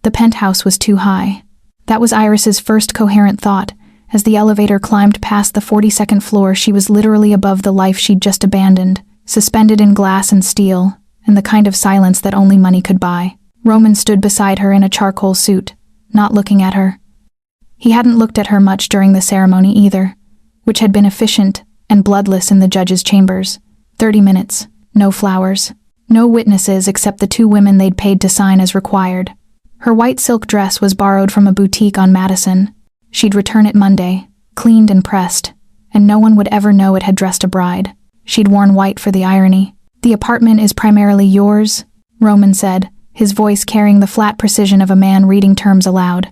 The penthouse was too high. That was Iris's first coherent thought. As the elevator climbed past the 42nd floor, she was literally above the life she'd just abandoned, suspended in glass and steel, and the kind of silence that only money could buy. Roman stood beside her in a charcoal suit, not looking at her. He hadn't looked at her much during the ceremony either, which had been efficient and bloodless in the judge's chambers. 30 minutes, no flowers, no witnesses except the 2 women they'd paid to sign as required. Her white silk dress was borrowed from a boutique on Madison. She'd return it Monday, cleaned and pressed, and no one would ever know it had dressed a bride. She'd worn white for the irony. "The apartment is primarily yours," Roman said, his voice carrying the flat precision of a man reading terms aloud.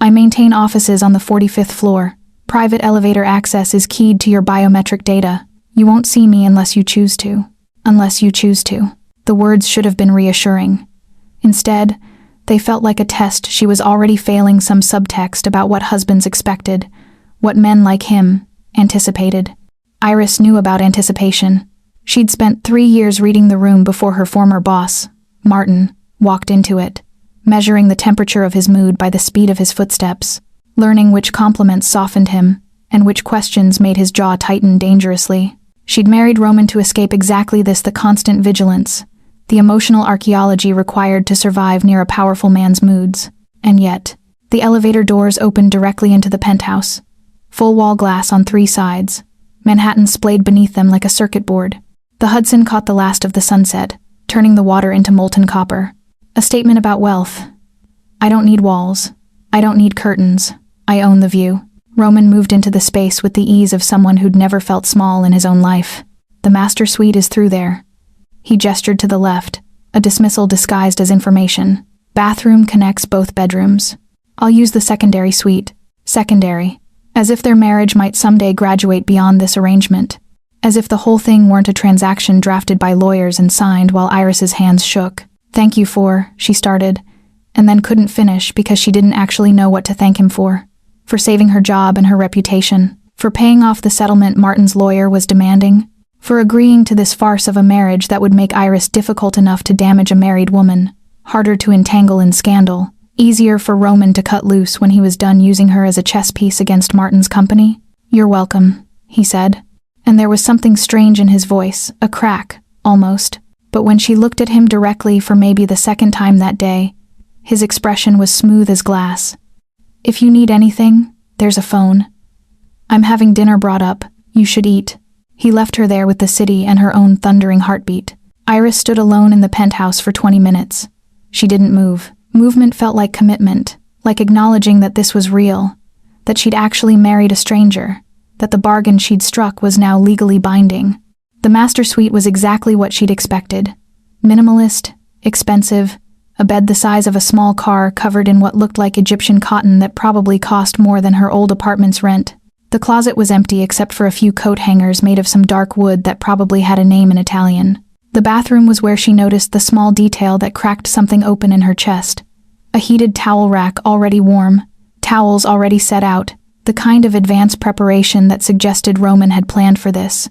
"I maintain offices on the 45th floor. Private elevator access is keyed to your biometric data. You won't see me unless you choose to. Unless you choose to." The words should have been reassuring. Instead, they felt like a test she was already failing, some subtext about what husbands expected, what men like him anticipated. Iris knew about anticipation. She'd spent 3 years reading the room before her former boss, Martin, walked into it, measuring the temperature of his mood by the speed of his footsteps, learning which compliments softened him and which questions made his jaw tighten dangerously. She'd married Roman to escape exactly this, the constant vigilance, the emotional archaeology required to survive near a powerful man's moods. And yet, the elevator doors opened directly into the penthouse. Full wall glass on 3 sides. Manhattan splayed beneath them like a circuit board. The Hudson caught the last of the sunset, turning the water into molten copper. A statement about wealth. "I don't need walls. I don't need curtains. I own the view." Roman moved into the space with the ease of someone who'd never felt small in his own life. "The master suite is through there." He gestured to the left, a dismissal disguised as information. "Bathroom connects both bedrooms. I'll use the secondary suite." Secondary. As if their marriage might someday graduate beyond this arrangement. As if the whole thing weren't a transaction drafted by lawyers and signed while Iris's hands shook. "Thank you for," she started, and then couldn't finish because she didn't actually know what to thank him for. For saving her job and her reputation. For paying off the settlement Martin's lawyer was demanding. For agreeing to this farce of a marriage that would make Iris difficult enough to damage a married woman, harder to entangle in scandal, easier for Roman to cut loose when he was done using her as a chess piece against Martin's company. "You're welcome," he said. And there was something strange in his voice, a crack, almost. But when she looked at him directly for maybe the second time that day, his expression was smooth as glass. "If you need anything, there's a phone. I'm having dinner brought up. You should eat." He left her there with the city and her own thundering heartbeat. Iris stood alone in the penthouse for 20 minutes. She didn't move. Movement felt like commitment, like acknowledging that this was real, that she'd actually married a stranger, that the bargain she'd struck was now legally binding. The master suite was exactly what she'd expected. Minimalist, expensive, a bed the size of a small car covered in what looked like Egyptian cotton that probably cost more than her old apartment's rent. The closet was empty except for a few coat hangers made of some dark wood that probably had a name in Italian. The bathroom was where she noticed the small detail that cracked something open in her chest. A heated towel rack already warm, towels already set out, the kind of advanced preparation that suggested Roman had planned for this.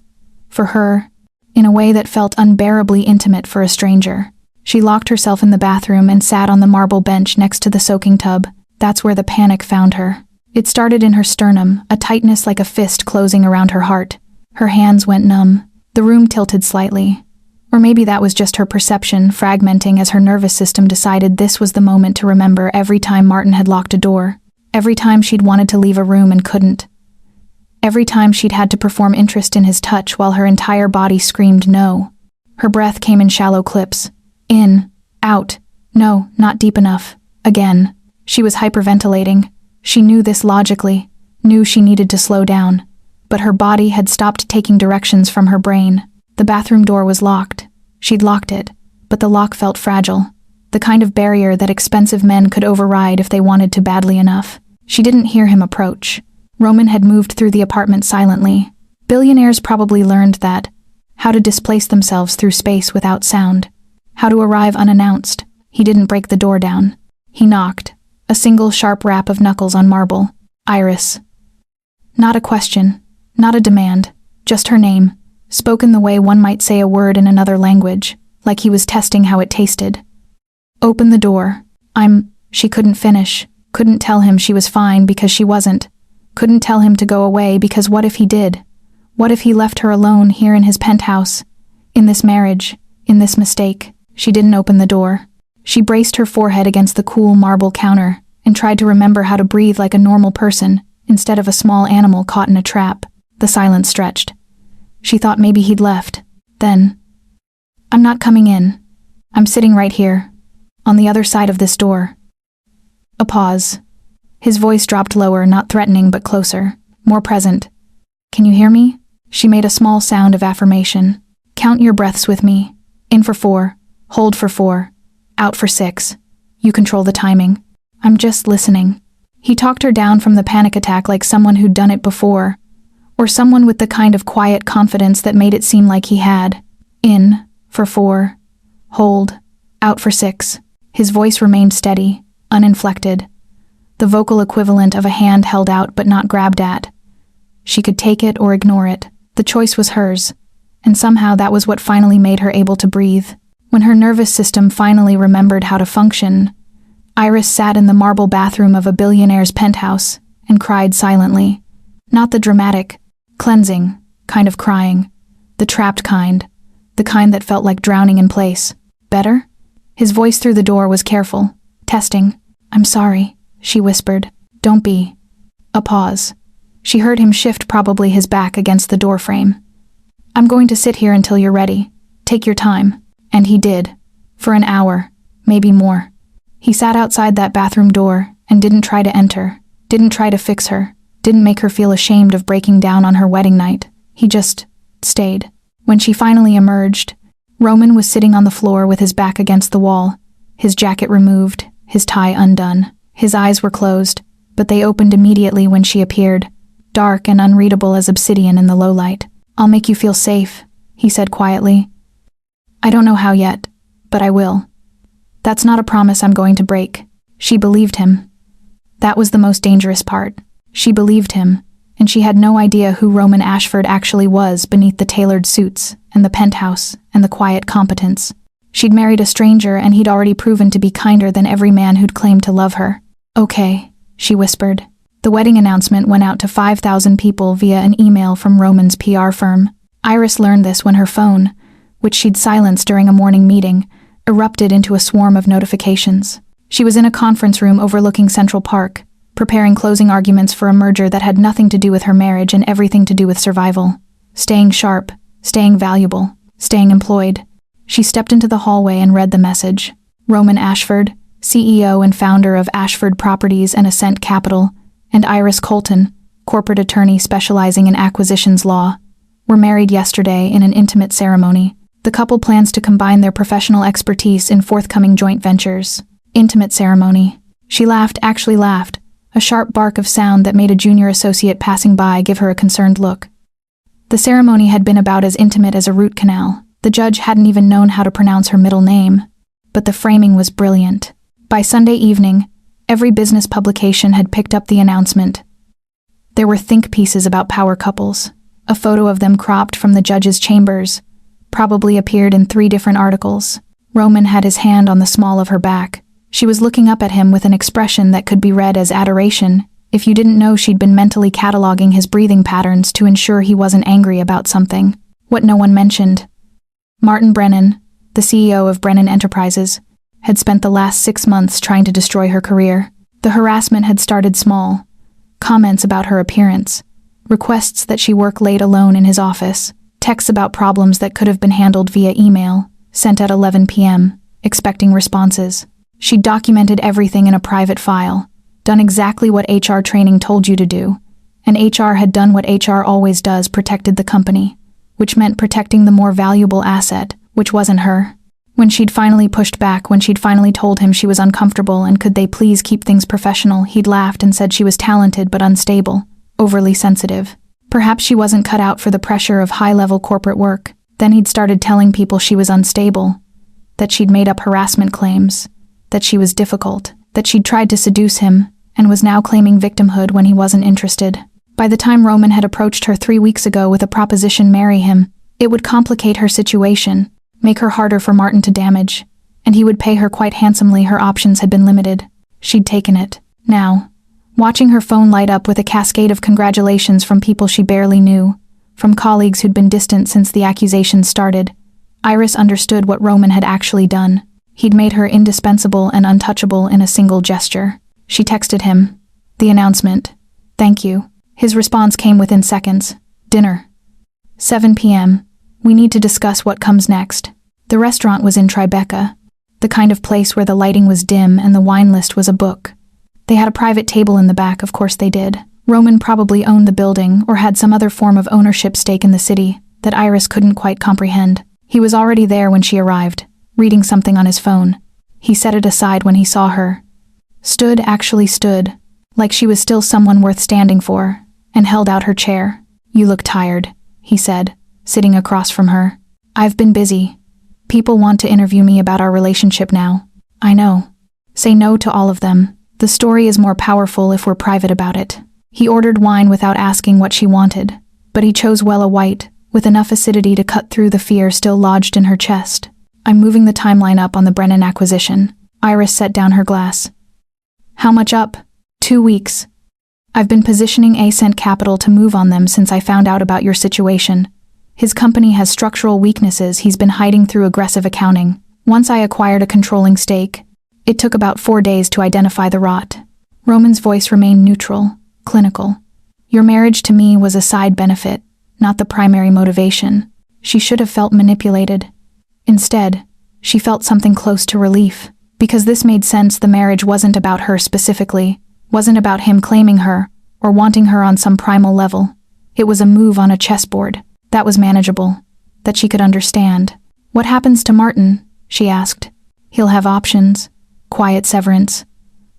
For her, in a way that felt unbearably intimate for a stranger. She locked herself in the bathroom and sat on the marble bench next to the soaking tub. That's where the panic found her. It started in her sternum, a tightness like a fist closing around her heart. Her hands went numb. The room tilted slightly. Or maybe that was just her perception, fragmenting as her nervous system decided this was the moment to remember every time Martin had locked a door. Every time she'd wanted to leave a room and couldn't. Every time she'd had to perform interest in his touch while her entire body screamed no. Her breath came in shallow clips. In, out, no, not deep enough. Again. She was hyperventilating. She knew this logically, knew she needed to slow down. But her body had stopped taking directions from her brain. The bathroom door was locked. She'd locked it, but the lock felt fragile. The kind of barrier that expensive men could override if they wanted to badly enough. She didn't hear him approach. Roman had moved through the apartment silently. Billionaires probably learned that. How to displace themselves through space without sound. How to arrive unannounced. He didn't break the door down. He knocked. A single sharp rap of knuckles on marble. Iris. Not a question. Not a demand. Just her name. Spoken the way one might say a word in another language. Like he was testing how it tasted. "Open the door. I'm She couldn't finish, couldn't tell him she was fine because she wasn't, couldn't tell him to go away because what if he did? What if he left her alone here in his penthouse? In this marriage, in this mistake. She didn't open the door. She braced her forehead against the cool marble counter and tried to remember how to breathe like a normal person instead of a small animal caught in a trap. The silence stretched. She thought maybe he'd left. Then, "I'm not coming in. I'm sitting right here, on the other side of this door." A pause. His voice dropped lower, not threatening but closer, more present. "Can you hear me?" She made a small sound of affirmation. "Count your breaths with me. In for 4, hold for 4, out for 6. You control the timing. I'm just listening." He talked her down from the panic attack like someone who'd done it before, or someone with the kind of quiet confidence that made it seem like he had. In for 4, hold, out for 6. His voice remained steady, uninflected, the vocal equivalent of a hand held out but not grabbed at. She could take it or ignore it. The choice was hers, and somehow that was what finally made her able to breathe. When her nervous system finally remembered how to function, Iris sat in the marble bathroom of a billionaire's penthouse and cried silently. Not the dramatic, cleansing kind of crying, the trapped kind, the kind that felt like drowning in place. "Better?" His voice through the door was careful, testing. "I'm sorry," she whispered. "Don't be." A pause. She heard him shift probably his back against the door frame. "I'm going to sit here until you're ready. Take your time." And he did. For an hour, maybe more. He sat outside that bathroom door and didn't try to enter, didn't try to fix her, didn't make her feel ashamed of breaking down on her wedding night. He just stayed. When she finally emerged, Roman was sitting on the floor with his back against the wall, his jacket removed, his tie undone. His eyes were closed, but they opened immediately when she appeared, dark and unreadable as obsidian in the low light. "I'll make you feel safe," he said quietly. "I don't know how yet, but I will. That's not a promise I'm going to break." She believed him. That was the most dangerous part. She believed him, and she had no idea who Roman Ashford actually was beneath the tailored suits and the penthouse and the quiet competence. She'd married a stranger and he'd already proven to be kinder than every man who'd claimed to love her. "Okay," she whispered. The wedding announcement went out to 5,000 people via an email from Roman's PR firm. Iris learned this when her phone, which she'd silenced during a morning meeting, erupted into a swarm of notifications. She was in a conference room overlooking Central Park, preparing closing arguments for a merger that had nothing to do with her marriage and everything to do with survival. Staying sharp, staying valuable, staying employed. She stepped into the hallway and read the message. Roman Ashford, CEO and founder of Ashford Properties and Ascent Capital, and Iris Colton, corporate attorney specializing in acquisitions law, were married yesterday in an intimate ceremony. The couple plans to combine their professional expertise in forthcoming joint ventures. Intimate ceremony. She laughed, actually laughed, a sharp bark of sound that made a junior associate passing by give her a concerned look. The ceremony had been about as intimate as a root canal. The judge hadn't even known how to pronounce her middle name, but the framing was brilliant. By Sunday evening, every business publication had picked up the announcement. There were think pieces about power couples. A photo of them cropped from the judge's chambers probably appeared in 3 different articles. Roman had his hand on the small of her back. She was looking up at him with an expression that could be read as adoration if you didn't know she'd been mentally cataloging his breathing patterns to ensure he wasn't angry about something. What no one mentioned. Martin Brennan, the CEO of Brennan Enterprises, had spent the last 6 months trying to destroy her career. The harassment had started small. Comments about her appearance, requests that she work late alone in his office, texts about problems that could have been handled via email, sent at 11 p.m., expecting responses. She documented everything in a private file, done exactly what HR training told you to do, and HR had done what HR always does, protected the company, which meant protecting the more valuable asset, which wasn't her. When she'd finally pushed back, when she'd finally told him she was uncomfortable and could they please keep things professional, he'd laughed and said she was talented but unstable, overly sensitive. Perhaps she wasn't cut out for the pressure of high-level corporate work. Then he'd started telling people she was unstable, that she'd made up harassment claims, that she was difficult, that she'd tried to seduce him, and was now claiming victimhood when he wasn't interested. By the time Roman had approached her 3 weeks ago with a proposition marry him, it would complicate her situation, make her harder for Martin to damage, and he would pay her quite handsomely. Her options had been limited. She'd taken it. Now, watching her phone light up with a cascade of congratulations from people she barely knew, from colleagues who'd been distant since the accusations started, Iris understood what Roman had actually done. He'd made her indispensable and untouchable in a single gesture. She texted him. The announcement. Thank you. His response came within seconds. Dinner. 7 p.m. We need to discuss what comes next. The restaurant was in Tribeca, the kind of place where the lighting was dim and the wine list was a book. They had a private table in the back, of course they did. Roman probably owned the building or had some other form of ownership stake in the city that Iris couldn't quite comprehend. He was already there when she arrived, reading something on his phone. He set it aside when he saw her. Actually stood, like she was still someone worth standing for, and held out her chair. You look tired, he said, sitting across from her. I've been busy. People want to interview me about our relationship now. I know. Say no to all of them. The story is more powerful if we're private about it. He ordered wine without asking what she wanted, but he chose Wella White, with enough acidity to cut through the fear still lodged in her chest. I'm moving the timeline up on the Brennan acquisition. Iris set down her glass. How much up? 2 weeks. I've been positioning Ascent Capital to move on them since I found out about your situation. His company has structural weaknesses he's been hiding through aggressive accounting. Once I acquired a controlling stake, it took about 4 days to identify the rot. Roman's voice remained neutral, clinical. Your marriage to me was a side benefit, not the primary motivation. She should have felt manipulated. Instead, she felt something close to relief, because this made sense. The marriage wasn't about her specifically, wasn't about him claiming her, or wanting her on some primal level. It was a move on a chessboard. That was manageable, that she could understand. What happens to Martin? She asked. He'll have options. Quiet severance.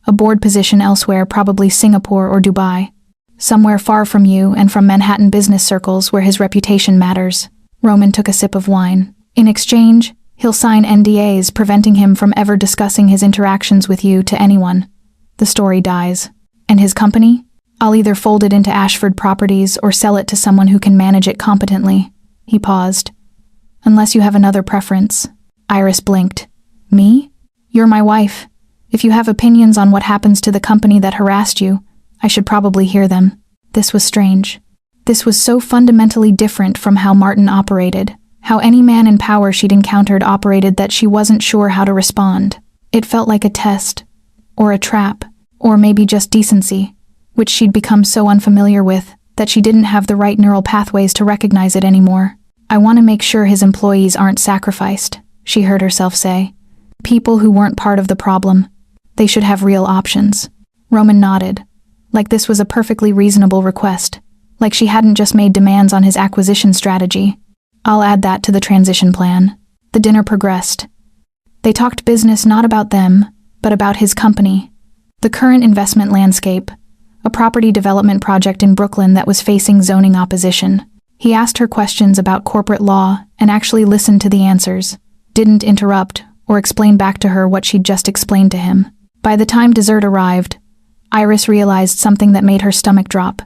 A board position elsewhere, probably Singapore or Dubai. Somewhere far from you and from Manhattan business circles where his reputation matters. Roman took a sip of wine. In exchange, he'll sign NDAs preventing him from ever discussing his interactions with you to anyone. The story dies. And his company? I'll either fold it into Ashford Properties or sell it to someone who can manage it competently. He paused. Unless you have another preference. Iris blinked. Me? You're my wife. If you have opinions on what happens to the company that harassed you, I should probably hear them. This was strange. This was so fundamentally different from how Martin operated, how any man in power she'd encountered operated, that she wasn't sure how to respond. It felt like a test, or a trap, or maybe just decency, which she'd become so unfamiliar with that she didn't have the right neural pathways to recognize it anymore. I want to make sure his employees aren't sacrificed, she heard herself say. People who weren't part of the problem. They should have real options. Roman nodded, like this was a perfectly reasonable request, like she hadn't just made demands on his acquisition strategy. I'll add that to the transition plan. The dinner progressed. They talked business, not about them, but about his company. The current investment landscape, a property development project in Brooklyn that was facing zoning opposition. He asked her questions about corporate law and actually listened to the answers, didn't interrupt or explain back to her what she'd just explained to him. By the time dessert arrived, Iris realized something that made her stomach drop.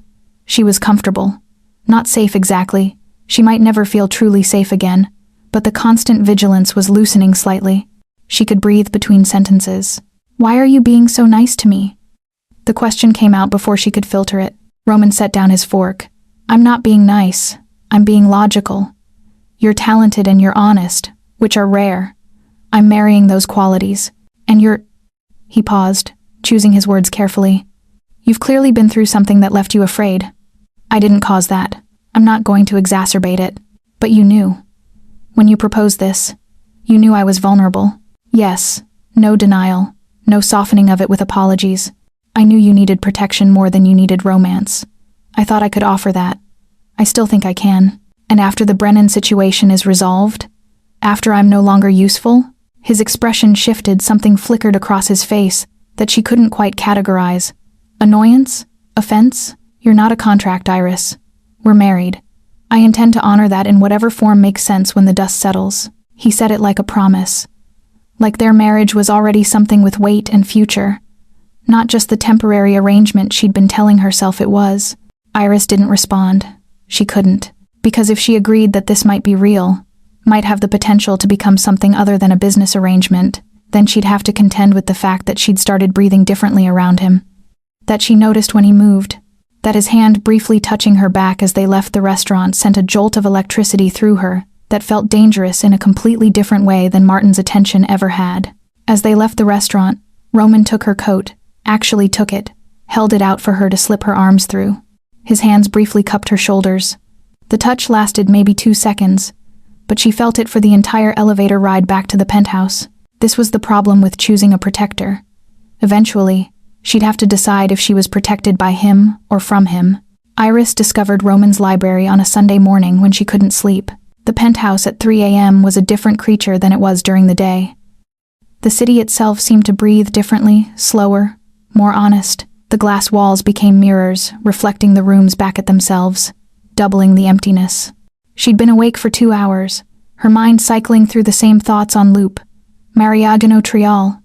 She was comfortable. Not safe exactly. She might never feel truly safe again, but the constant vigilance was loosening slightly. She could breathe between sentences. Why are you being so nice to me? The question came out before she could filter it. Roman set down his fork. I'm not being nice. I'm being logical. You're talented and you're honest, which are rare. I'm marrying those qualities. And you're... He paused, choosing his words carefully. You've clearly been through something that left you afraid. I didn't cause that. I'm not going to exacerbate it. But you knew. When you proposed this, you knew I was vulnerable. Yes, no denial, no softening of it with apologies. I knew you needed protection more than you needed romance. I thought I could offer that. I still think I can. And after the Brennan situation is resolved, after I'm no longer useful, his expression shifted. Something flickered across his face that she couldn't quite categorize. Annoyance? Offense? You're not a contract, Iris. We're married. I intend to honor that in whatever form makes sense when the dust settles. He said it like a promise. Like their marriage was already something with weight and future. Not just the temporary arrangement she'd been telling herself it was. Iris didn't respond. She couldn't. Because if she agreed that this might be real, might have the potential to become something other than a business arrangement, Then she'd have to contend with the fact that she'd started breathing differently around him. That she noticed when he moved. That his hand briefly touching her back as they left the restaurant sent a jolt of electricity through her that felt dangerous in a completely different way than Martin's attention ever had. As they left the restaurant, Roman took her coat, actually took it, held it out for her to slip her arms through. His hands briefly cupped her shoulders. The touch lasted maybe 2 seconds, but she felt it for the entire elevator ride back to the penthouse. This was the problem with choosing a protector. Eventually, she'd have to decide if she was protected by him or from him. Iris discovered Roman's library on a Sunday morning when she couldn't sleep. The penthouse at 3 a.m. was a different creature than it was during the day. The city itself seemed to breathe differently, slower, more honest. The glass walls became mirrors, reflecting the rooms back at themselves, doubling the emptiness. She'd been awake for 2 hours, her mind cycling through the same thoughts on loop. Mariagano Trial,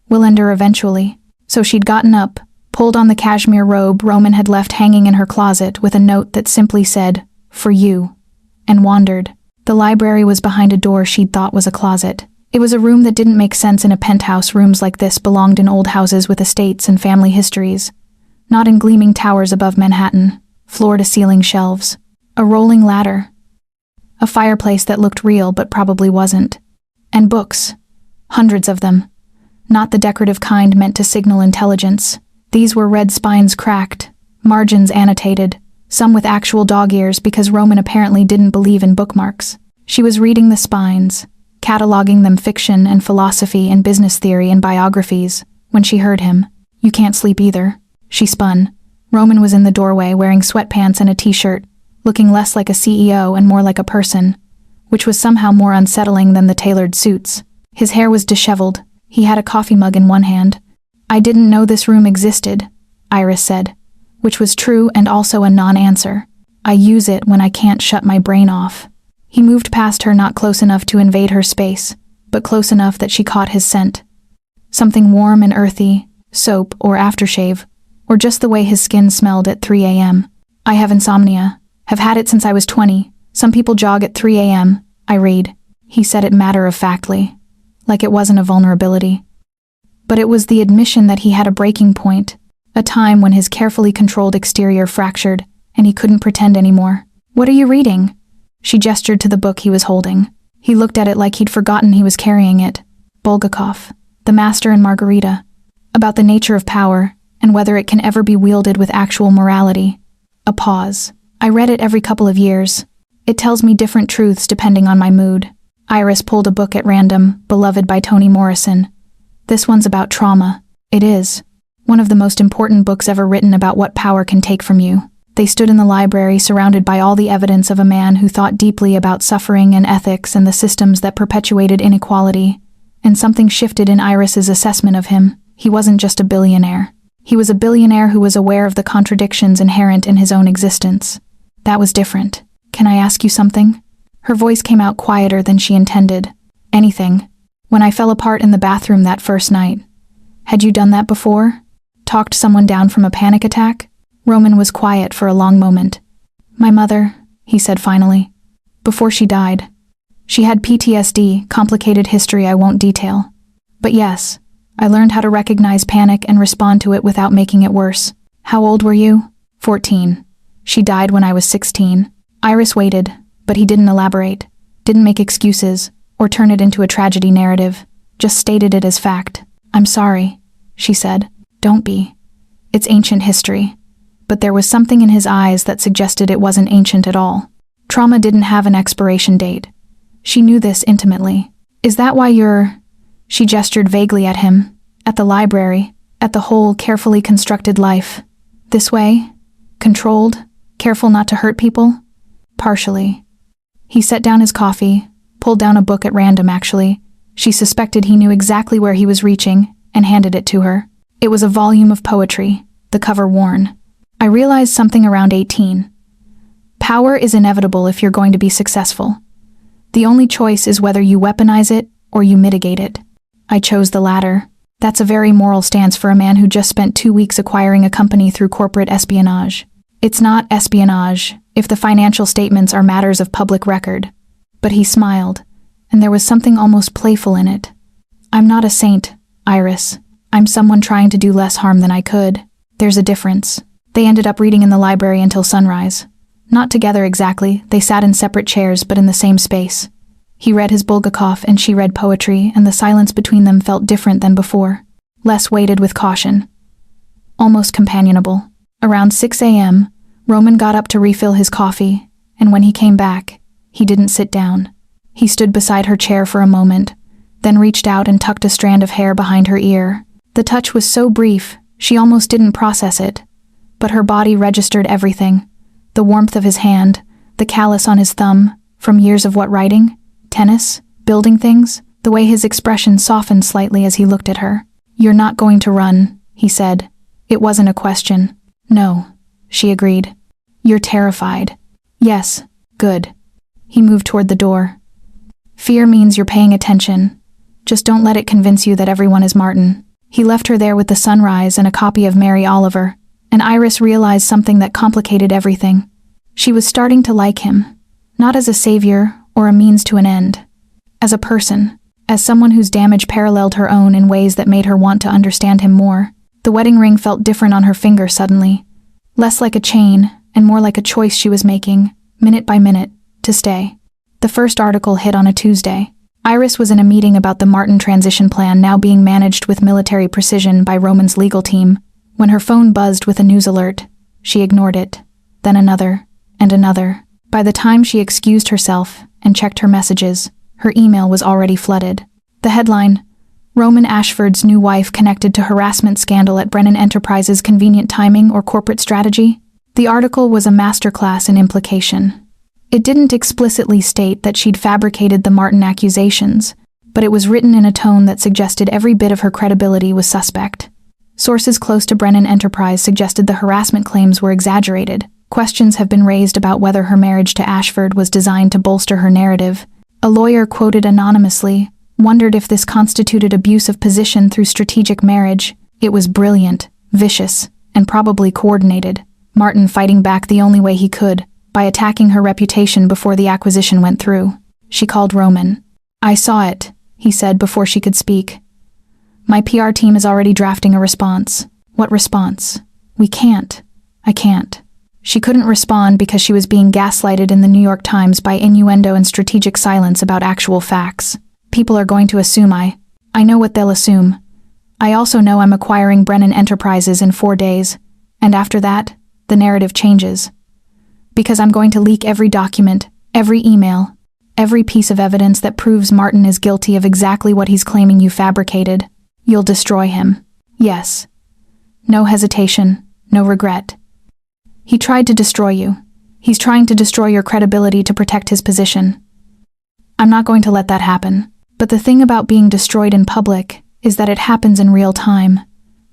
will end her eventually. So she'd gotten up, pulled on the cashmere robe Roman had left hanging in her closet with a note that simply said, "For you," and wandered. The library was behind a door she'd thought was a closet. It was a room that didn't make sense in a penthouse. Rooms like this belonged in old houses with estates and family histories, not in gleaming towers above Manhattan, floor-to-ceiling shelves, a rolling ladder, a fireplace that looked real but probably wasn't, and books, hundreds of them, not the decorative kind meant to signal intelligence. These were red spines cracked, margins annotated, some with actual dog ears because Roman apparently didn't believe in bookmarks. She was reading the spines, cataloging them fiction and philosophy and business theory and biographies, when she heard him. "You can't sleep either." She spun. Roman was in the doorway wearing sweatpants and a t-shirt, looking less like a CEO and more like a person, which was somehow more unsettling than the tailored suits. His hair was disheveled. He had a coffee mug in one hand. "I didn't know this room existed," Iris said, which was true and also a non-answer. "I use it when I can't shut my brain off." He moved past her, not close enough to invade her space, but close enough that she caught his scent. Something warm and earthy, soap or aftershave, or just the way his skin smelled at 3 a.m. "I have insomnia. Have had it since I was 20. Some people jog at 3 a.m., I read." He said it matter-of-factly, like it wasn't a vulnerability. But it was the admission that he had a breaking point, a time when his carefully controlled exterior fractured, and he couldn't pretend anymore. "What are you reading?" She gestured to the book he was holding. He looked at it like he'd forgotten he was carrying it. Bulgakov, The Master and Margarita, about the nature of power, and whether it can ever be wielded with actual morality. A pause. "I read it every couple of years. It tells me different truths depending on my mood." Iris pulled a book at random, Beloved by Toni Morrison. "This one's about trauma." "It is. One of the most important books ever written about what power can take from you." They stood in the library surrounded by all the evidence of a man who thought deeply about suffering and ethics and the systems that perpetuated inequality. And something shifted in Iris's assessment of him. He wasn't just a billionaire. He was a billionaire who was aware of the contradictions inherent in his own existence. That was different. "Can I ask you something?" Her voice came out quieter than she intended. "Anything. When I fell apart in the bathroom that first night. Had you done that before? Talked someone down from a panic attack?" Roman was quiet for a long moment. "My mother," he said finally. "Before she died. She had PTSD, complicated history I won't detail. But yes, I learned how to recognize panic and respond to it without making it worse." "How old were you?" 14. "She died when I was 16. Iris waited, but he didn't elaborate, didn't make excuses, or turn it into a tragedy narrative, just stated it as fact. "I'm sorry," she said. "Don't be. It's ancient history." But there was something in his eyes that suggested it wasn't ancient at all. Trauma didn't have an expiration date. She knew this intimately. "Is that why you're—" She gestured vaguely at him, at the library, at the whole carefully constructed life. "This way? Controlled? Careful not to hurt people?" "Partially." He set down his coffee, pulled down a book at random actually. She suspected he knew exactly where he was reaching, and handed it to her. It was a volume of poetry, the cover worn. "I realized something around 18. Power is inevitable if you're going to be successful. The only choice is whether you weaponize it or you mitigate it. I chose the latter. That's a very moral stance for a man who just spent 2 weeks acquiring a company through corporate espionage. It's not espionage if the financial statements are matters of public record." But he smiled, and there was something almost playful in it. "I'm not a saint, Iris. I'm someone trying to do less harm than I could. There's a difference." They ended up reading in the library until sunrise. Not together exactly, they sat in separate chairs but in the same space. He read his Bulgakov and she read poetry, and the silence between them felt different than before. Less weighted with caution. Almost companionable. Around 6 a.m., Roman got up to refill his coffee, and when he came back, he didn't sit down. He stood beside her chair for a moment, then reached out and tucked a strand of hair behind her ear. The touch was so brief, she almost didn't process it. But her body registered everything. The warmth of his hand, the callus on his thumb, from years of what writing? Tennis? Building things? The way his expression softened slightly as he looked at her. "You're not going to run," he said. It wasn't a question. "No," she agreed. "You're terrified." "Yes, good." He moved toward the door. "Fear means you're paying attention. Just don't let it convince you that everyone is Martin." He left her there with the sunrise and a copy of Mary Oliver, and Iris realized something that complicated everything. She was starting to like him, not as a savior or a means to an end. As a person, as someone whose damage paralleled her own in ways that made her want to understand him more. The wedding ring felt different on her finger suddenly, less like a chain and more like a choice she was making, minute by minute, to stay. The first article hit on a Tuesday. Iris was in a meeting about the Martin transition plan now being managed with military precision by Roman's legal team, when her phone buzzed with a news alert. She ignored it, then another, and another. By the time she excused herself and checked her messages, her email was already flooded. The headline, "Roman Ashford's new wife connected to harassment scandal at Brennan Enterprises, convenient timing or corporate strategy?" The article was a masterclass in implication. It didn't explicitly state that she'd fabricated the Martin accusations, but it was written in a tone that suggested every bit of her credibility was suspect. Sources close to Brennan Enterprise suggested the harassment claims were exaggerated. Questions have been raised about whether her marriage to Ashford was designed to bolster her narrative. A lawyer quoted anonymously wondered if this constituted abuse of position through strategic marriage. It was brilliant, vicious, and probably coordinated. Martin fighting back the only way he could, by attacking her reputation before the acquisition went through. She called Roman. "I saw it," he said before she could speak. "My PR team is already drafting a response." "What response?" "We can't. I can't." She couldn't respond because she was being gaslighted in the New York Times by innuendo and strategic silence about actual facts. "People are going to assume I know what they'll assume. I also know I'm acquiring Brennan Enterprises in 4 days, and after that, the narrative changes. Because I'm going to leak every document, every email, every piece of evidence that proves Martin is guilty of exactly what he's claiming you fabricated. You'll destroy him. Yes. No hesitation, no regret. He tried to destroy you. He's trying to destroy your credibility to protect his position. I'm not going to let that happen. But the thing about being destroyed in public is that it happens in real time,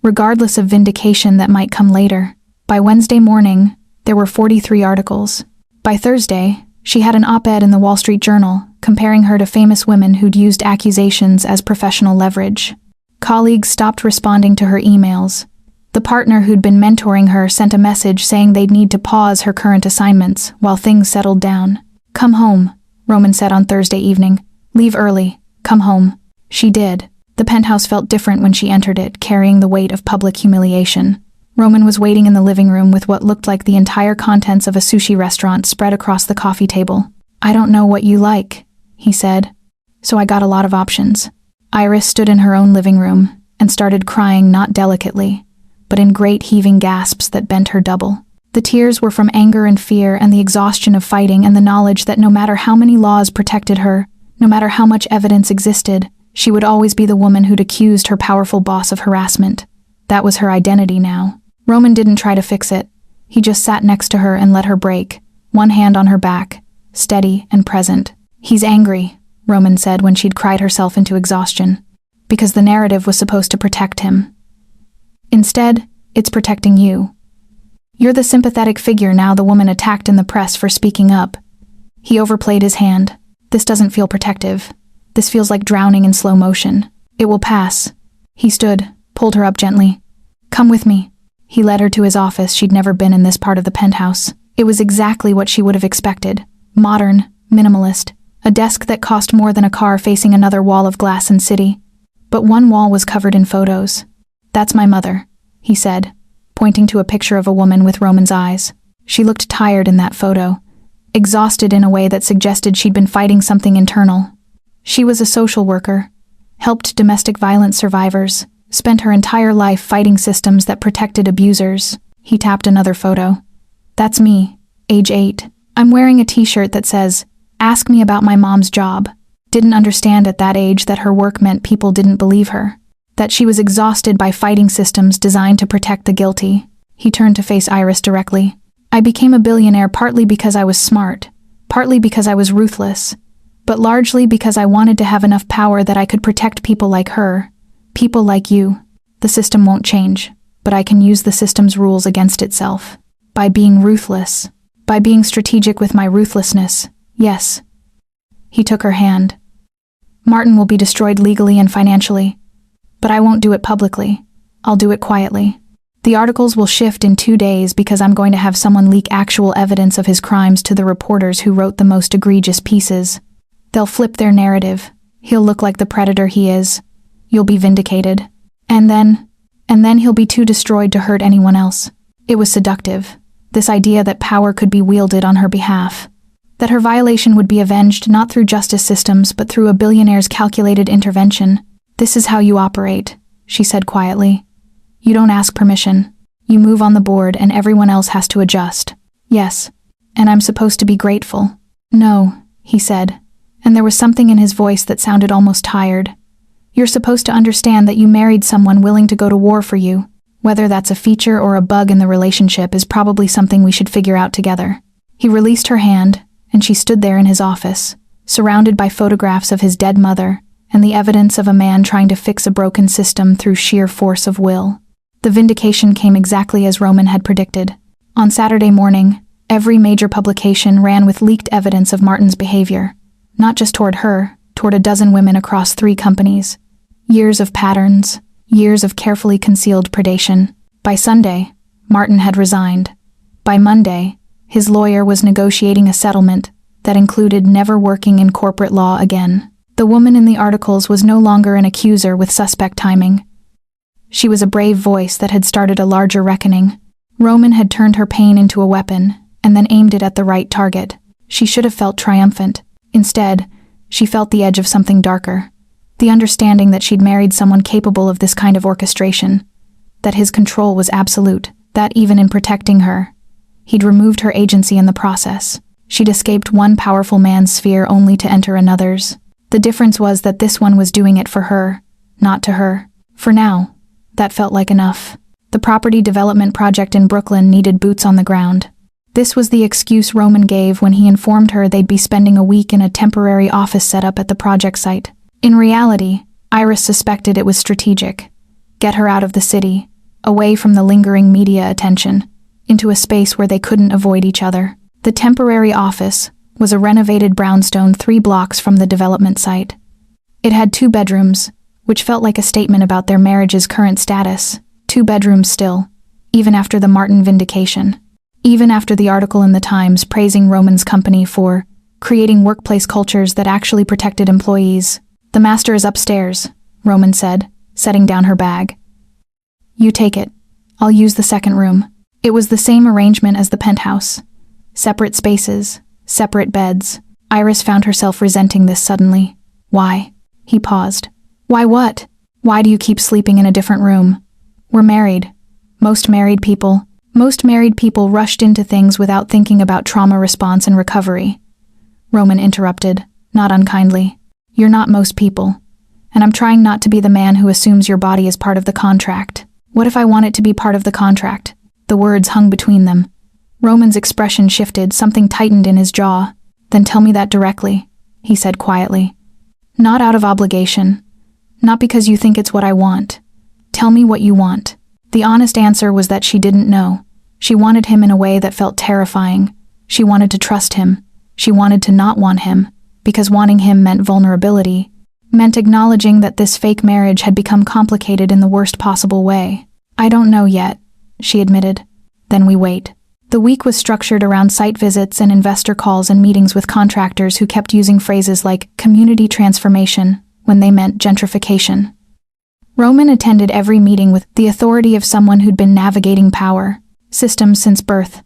regardless of vindication that might come later. By Wednesday morning, there were 43 articles. By Thursday, she had an op-ed in the Wall Street Journal comparing her to famous women who'd used accusations as professional leverage. Colleagues stopped responding to her emails. The partner who'd been mentoring her sent a message saying they'd need to pause her current assignments while things settled down. "Come home," Roman said on Thursday evening. "Leave early. Come home." She did. The penthouse felt different when she entered it, carrying the weight of public humiliation. Roman was waiting in the living room with what looked like the entire contents of a sushi restaurant spread across the coffee table. "I don't know what you like," he said. "So I got a lot of options." Iris stood in her own living room and started crying, not delicately, but in great heaving gasps that bent her double. The tears were from anger and fear and the exhaustion of fighting and the knowledge that no matter how many laws protected her, no matter how much evidence existed, she would always be the woman who'd accused her powerful boss of harassment. That was her identity now. Roman didn't try to fix it. He just sat next to her and let her break, one hand on her back, steady and present. "He's angry," Roman said when she'd cried herself into exhaustion, "because the narrative was supposed to protect him. Instead, it's protecting you. You're the sympathetic figure now, the woman attacked in the press for speaking up." He overplayed his hand. "This doesn't feel protective. This feels like drowning in slow motion. It will pass." He stood, pulled her up gently. "Come with me." He led her to his office. She'd never been in this part of the penthouse. It was exactly what she would have expected. Modern, minimalist, A desk that cost more than a car facing another wall of glass and city. But one wall was covered in photos. "That's my mother," he said, pointing to a picture of a woman with Roman's eyes. She looked tired in that photo, exhausted in a way that suggested she'd been fighting something internal. She was a social worker, helped domestic violence survivors, spent her entire life fighting systems that protected abusers. He tapped another photo. "That's me, age 8. I'm wearing a t-shirt that says, 'Ask me about my mom's job.' Didn't understand at that age that her work meant people didn't believe her, that she was exhausted by fighting systems designed to protect the guilty." He turned to face Iris directly. "I became a billionaire partly because I was smart, partly because I was ruthless, but largely because I wanted to have enough power that I could protect people like her, people like you. The system won't change, but I can use the system's rules against itself. By being ruthless. By being strategic with my ruthlessness. Yes." He took her hand. "Martin will be destroyed legally and financially, but I won't do it publicly. I'll do it quietly. The articles will shift in 2 days because I'm going to have someone leak actual evidence of his crimes to the reporters who wrote the most egregious pieces. They'll flip their narrative. He'll look like the predator he is. You'll be vindicated. And then he'll be too destroyed to hurt anyone else." It was seductive, this idea that power could be wielded on her behalf. That her violation would be avenged not through justice systems but through a billionaire's calculated intervention. "This is how you operate," she said quietly. "You don't ask permission. You move on the board and everyone else has to adjust." "Yes, and I'm supposed to be grateful." "No," he said, and there was something in his voice that sounded almost tired. "You're supposed to understand that you married someone willing to go to war for you. Whether that's a feature or a bug in the relationship is probably something we should figure out together." He released her hand, and she stood there in his office, surrounded by photographs of his dead mother and the evidence of a man trying to fix a broken system through sheer force of will. The vindication came exactly as Roman had predicted. On Saturday morning, every major publication ran with leaked evidence of Martin's behavior, not just toward her, toward a dozen women across 3 companies. Years of patterns, years of carefully concealed predation. By Sunday, Martin had resigned. By Monday, his lawyer was negotiating a settlement that included never working in corporate law again. The woman in the articles was no longer an accuser with suspect timing. She was a brave voice that had started a larger reckoning. Roman had turned her pain into a weapon and then aimed it at the right target. She should have felt triumphant. Instead, she felt the edge of something darker. The understanding that she'd married someone capable of this kind of orchestration. That his control was absolute. That even in protecting her, he'd removed her agency in the process. She'd escaped one powerful man's sphere only to enter another's. The difference was that this one was doing it for her, not to her. For now, that felt like enough. The property development project in Brooklyn needed boots on the ground. This was the excuse Roman gave when he informed her they'd be spending a week in a temporary office setup at the project site. In reality, Iris suspected it was strategic. Get her out of the city, away from the lingering media attention, into a space where they couldn't avoid each other. The temporary office was a renovated brownstone 3 blocks from the development site. It had 2 bedrooms, which felt like a statement about their marriage's current status. 2 bedrooms still, even after the Martin vindication. Even after the article in the Times praising Roman's company for creating workplace cultures that actually protected employees. "The master is upstairs," Roman said, setting down her bag. "You take it. I'll use the second room." It was the same arrangement as the penthouse. Separate spaces, separate beds. Iris found herself resenting this suddenly. "Why?" He paused. "Why what? Why do you keep sleeping in a different room? We're married. Most married people rushed into things without thinking about trauma response and recovery." Roman interrupted, not unkindly. "You're not most people. And I'm trying not to be the man who assumes your body is part of the contract. What if I want it to be part of the contract?" The words hung between them. Roman's expression shifted, something tightened in his jaw. "Then tell me that directly," he said quietly. "Not out of obligation. Not because you think it's what I want. Tell me what you want." The honest answer was that she didn't know. She wanted him in a way that felt terrifying. She wanted to trust him. She wanted to not want him, because wanting him meant vulnerability, meant acknowledging that this fake marriage had become complicated in the worst possible way. "I don't know yet," she admitted. "Then we wait." The week was structured around site visits and investor calls and meetings with contractors who kept using phrases like community transformation when they meant gentrification. Roman attended every meeting with the authority of someone who'd been navigating power systems since birth.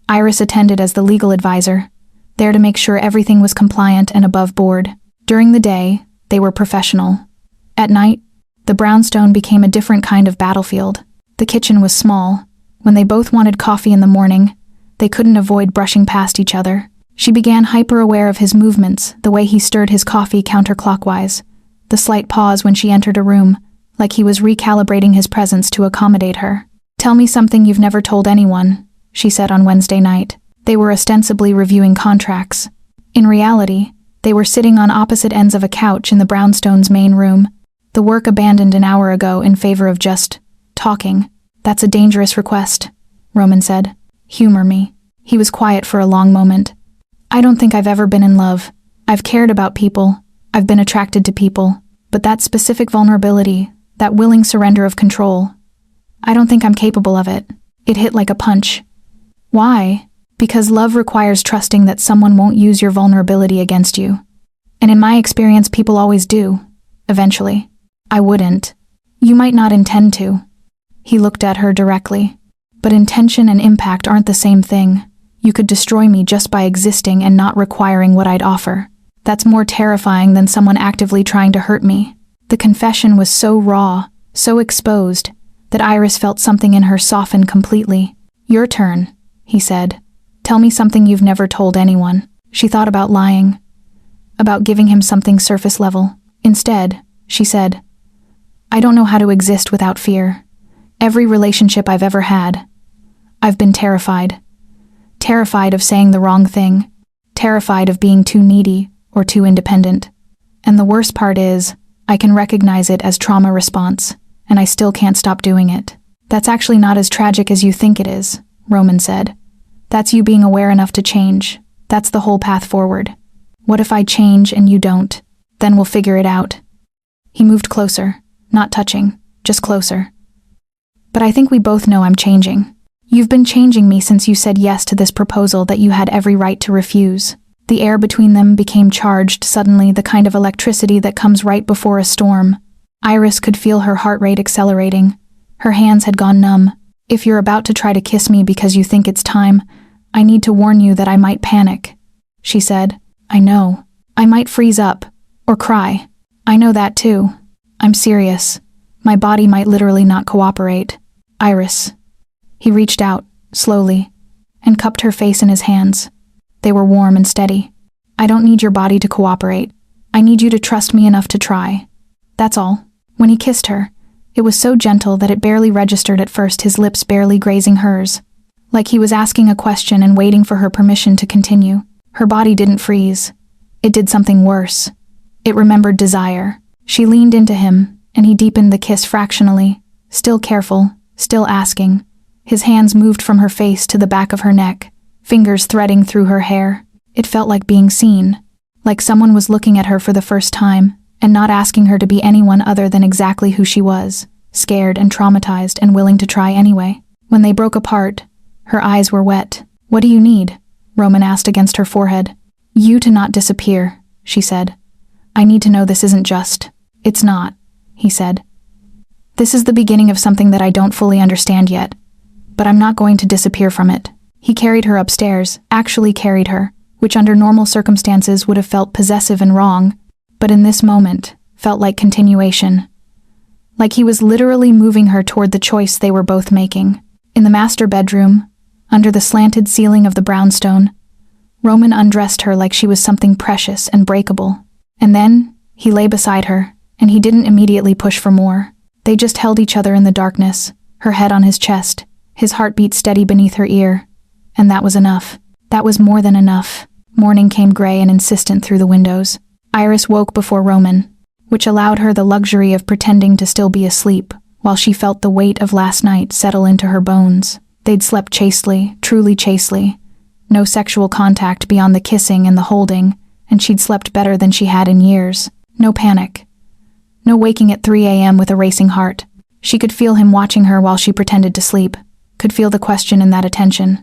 Iris attended as the legal advisor, there to make sure everything was compliant and above board. During the day, they were professional. At night, the brownstone became a different kind of battlefield. The kitchen was small. When they both wanted coffee in the morning, they couldn't avoid brushing past each other. She began hyper-aware of his movements, the way he stirred his coffee counterclockwise, the slight pause when she entered a room, like he was recalibrating his presence to accommodate her. "Tell me something you've never told anyone," she said on Wednesday night. They were ostensibly reviewing contracts. In reality, they were sitting on opposite ends of a couch in the brownstone's main room, the work abandoned an hour ago in favor of just talking. "That's a dangerous request," Roman said. "Humor me." He was quiet for a long moment. "I don't think I've ever been in love. I've cared about people. I've been attracted to people. But that specific vulnerability, that willing surrender of control, I don't think I'm capable of it." It hit like a punch. "Why?" "Because love requires trusting that someone won't use your vulnerability against you. And in my experience, people always do. Eventually. I wouldn't. You might not intend to." He looked at her directly. "But intention and impact aren't the same thing. You could destroy me just by existing and not requiring what I'd offer. That's more terrifying than someone actively trying to hurt me." The confession was so raw, so exposed, that Iris felt something in her soften completely. "Your turn," he said. "Tell me something you've never told anyone." She thought about lying, about giving him something surface level. Instead, she said, "I don't know how to exist without fear. Every relationship I've ever had, I've been terrified. Terrified of saying the wrong thing. Terrified of being too needy or too independent. And the worst part is, I can recognize it as trauma response, and I still can't stop doing it." "That's actually not as tragic as you think it is," Roman said. "That's you being aware enough to change. That's the whole path forward. What if I change and you don't? Then we'll figure it out." He moved closer, not touching, just closer. "But I think we both know I'm changing. You've been changing me since you said yes to this proposal that you had every right to refuse." The air between them became charged suddenly, the kind of electricity that comes right before a storm. Iris could feel her heart rate accelerating. Her hands had gone numb. "If you're about to try to kiss me because you think it's time, I need to warn you that I might panic," she said. "I know. I might freeze up, or cry. I know that too. I'm serious. My body might literally not cooperate." "Iris." He reached out, slowly, and cupped her face in his hands. They were warm and steady. "I don't need your body to cooperate. I need you to trust me enough to try. That's all." When he kissed her, it was so gentle that it barely registered at first, his lips barely grazing hers. Like he was asking a question and waiting for her permission to continue. Her body didn't freeze. It did something worse. It remembered desire. She leaned into him, and he deepened the kiss fractionally, still careful, still asking. His hands moved from her face to the back of her neck, fingers threading through her hair. It felt like being seen, like someone was looking at her for the first time, and not asking her to be anyone other than exactly who she was, scared and traumatized and willing to try anyway. When they broke apart, her eyes were wet. "What do you need?" Roman asked against her forehead. "You to not disappear," she said. "I need to know this isn't just." "It's not," he said. "This is the beginning of something that I don't fully understand yet, but I'm not going to disappear from it." He carried her upstairs, actually carried her, which under normal circumstances would have felt possessive and wrong, but in this moment, felt like continuation. Like he was literally moving her toward the choice they were both making. In the master bedroom, under the slanted ceiling of the brownstone, Roman undressed her like she was something precious and breakable. And then, he lay beside her, and he didn't immediately push for more. They just held each other in the darkness, her head on his chest, his heartbeat steady beneath her ear. And that was enough. That was more than enough. Morning came gray and insistent through the windows. Iris woke before Roman, which allowed her the luxury of pretending to still be asleep, while she felt the weight of last night settle into her bones. They'd slept chastely, truly chastely. No sexual contact beyond the kissing and the holding, and she'd slept better than she had in years. No panic. No waking at 3 a.m. with a racing heart. She could feel him watching her while she pretended to sleep, could feel the question in that attention.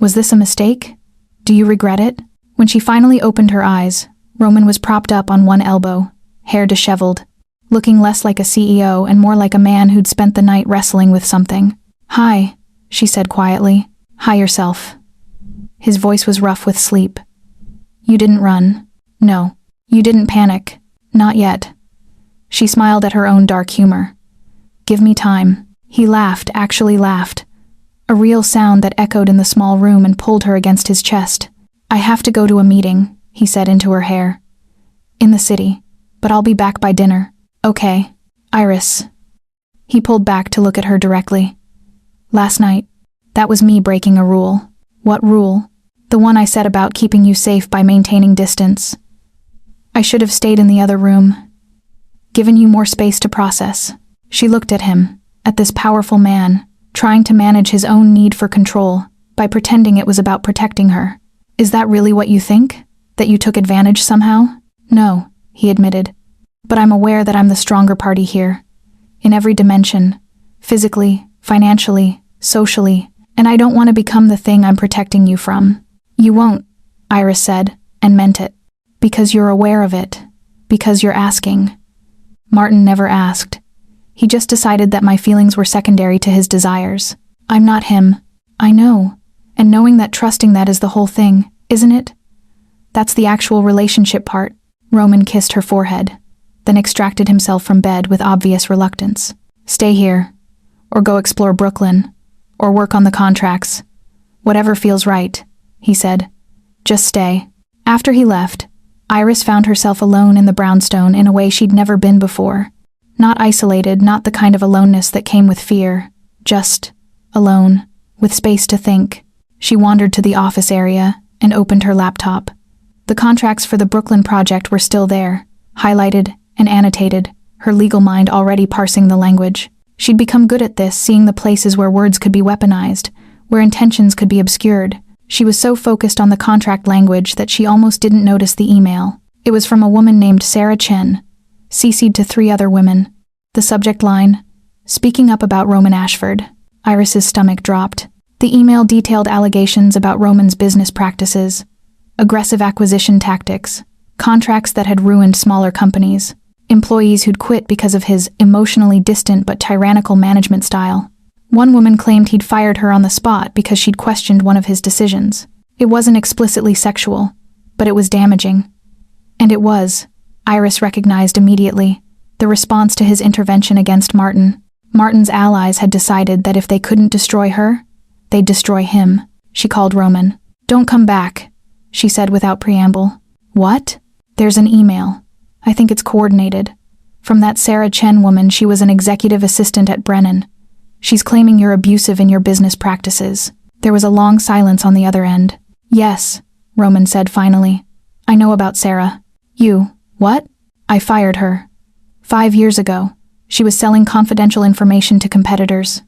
Was this a mistake? Do you regret it? When she finally opened her eyes, Roman was propped up on one elbow, hair disheveled, looking less like a CEO and more like a man who'd spent the night wrestling with something. "Hi," she said quietly. "Hi yourself." His voice was rough with sleep. "You didn't run. No. You didn't panic. Not yet." She smiled at her own dark humor. "Give me time." He laughed, actually laughed. A real sound that echoed in the small room and pulled her against his chest. "I have to go to a meeting," he said into her hair. "In the city. But I'll be back by dinner." "Okay. Iris." He pulled back to look at her directly. "Last night, that was me breaking a rule." "What rule?" "The one I said about keeping you safe by maintaining distance. I should have stayed in the other room. Given you more space to process." She looked at him, at this powerful man, trying to manage his own need for control by pretending it was about protecting her. "Is that really what you think? That you took advantage somehow?" "No," he admitted. "But I'm aware that I'm the stronger party here. In every dimension. Physically, financially, socially. And I don't want to become the thing I'm protecting you from." "You won't," Iris said, and meant it. "Because you're aware of it. Because you're asking." Martin never asked. He just decided that my feelings were secondary to his desires. "I'm not him." "I know. And knowing that, trusting that is the whole thing, isn't it? That's the actual relationship part." Roman kissed her forehead, then extracted himself from bed with obvious reluctance. "Stay here. Or go explore Brooklyn. Or work on the contracts. Whatever feels right," he said. "Just stay." After he left, Iris found herself alone in the brownstone in a way she'd never been before. Not isolated, not the kind of aloneness that came with fear. Just alone, with space to think. She wandered to the office area and opened her laptop. The contracts for the Brooklyn project were still there, highlighted and annotated, her legal mind already parsing the language. She'd become good at this, seeing the places where words could be weaponized, where intentions could be obscured. She was so focused on the contract language that she almost didn't notice the email. It was from a woman named Sarah Chen, CC'd to 3 other women. The subject line, "Speaking up about Roman Ashford." Iris's stomach dropped. The email detailed allegations about Roman's business practices, aggressive acquisition tactics, contracts that had ruined smaller companies, employees who'd quit because of his emotionally distant but tyrannical management style. One woman claimed he'd fired her on the spot because she'd questioned one of his decisions. It wasn't explicitly sexual, but it was damaging. And it was, Iris recognized immediately, the response to his intervention against Martin. Martin's allies had decided that if they couldn't destroy her, they'd destroy him. She called Roman. "Don't come back," she said without preamble. "What?" "There's an email. I think it's coordinated. From that Sarah Chen woman. She was an executive assistant at Brennan. She's claiming you're abusive in your business practices." There was a long silence on the other end. "Yes," Roman said finally. "I know about Sarah." "You, what?" "I fired her. 5 years ago. She was selling confidential information to competitors.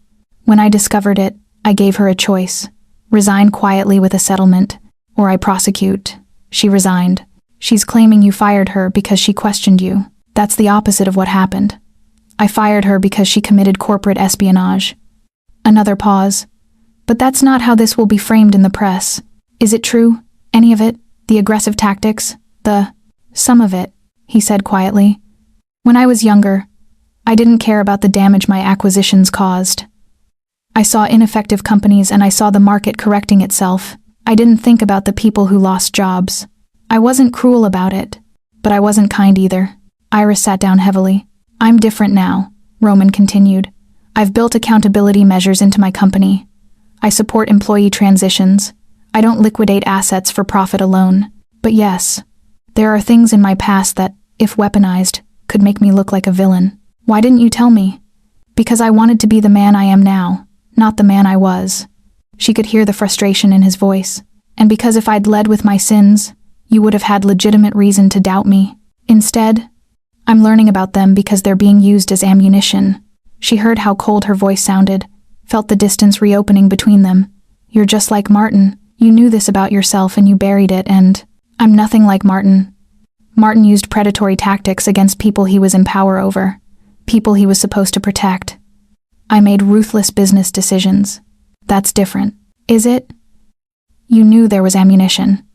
When I discovered it, I gave her a choice. Resign quietly with a settlement, or I prosecute." She resigned. "She's claiming you fired her because she questioned you. That's the opposite of what happened. I fired her because she committed corporate espionage." Another pause. "But that's not how this will be framed in the press. Is it true? Any of it? The aggressive tactics? Some of it," he said quietly. "When I was younger, I didn't care about the damage my acquisitions caused. I saw ineffective companies and I saw the market correcting itself. I didn't think about the people who lost jobs. I wasn't cruel about it, but I wasn't kind either." Iris sat down heavily. "I'm different now," Roman continued. "I've built accountability measures into my company. I support employee transitions. I don't liquidate assets for profit alone. But yes, there are things in my past that, if weaponized, could make me look like a villain. Why didn't you tell me?" "Because I wanted to be the man I am now, not the man I was." She could hear the frustration in his voice. "And because if I'd led with my sins, you would have had legitimate reason to doubt me. Instead, I'm learning about them because they're being used as ammunition." She heard how cold her voice sounded, felt the distance reopening between them. "You're just like Martin. You knew this about yourself and you buried it, and I'm nothing like Martin." Martin used predatory tactics against people he was in power over, people he was supposed to protect. "I made ruthless business decisions. That's different." "Is it?" You knew there was ammunition.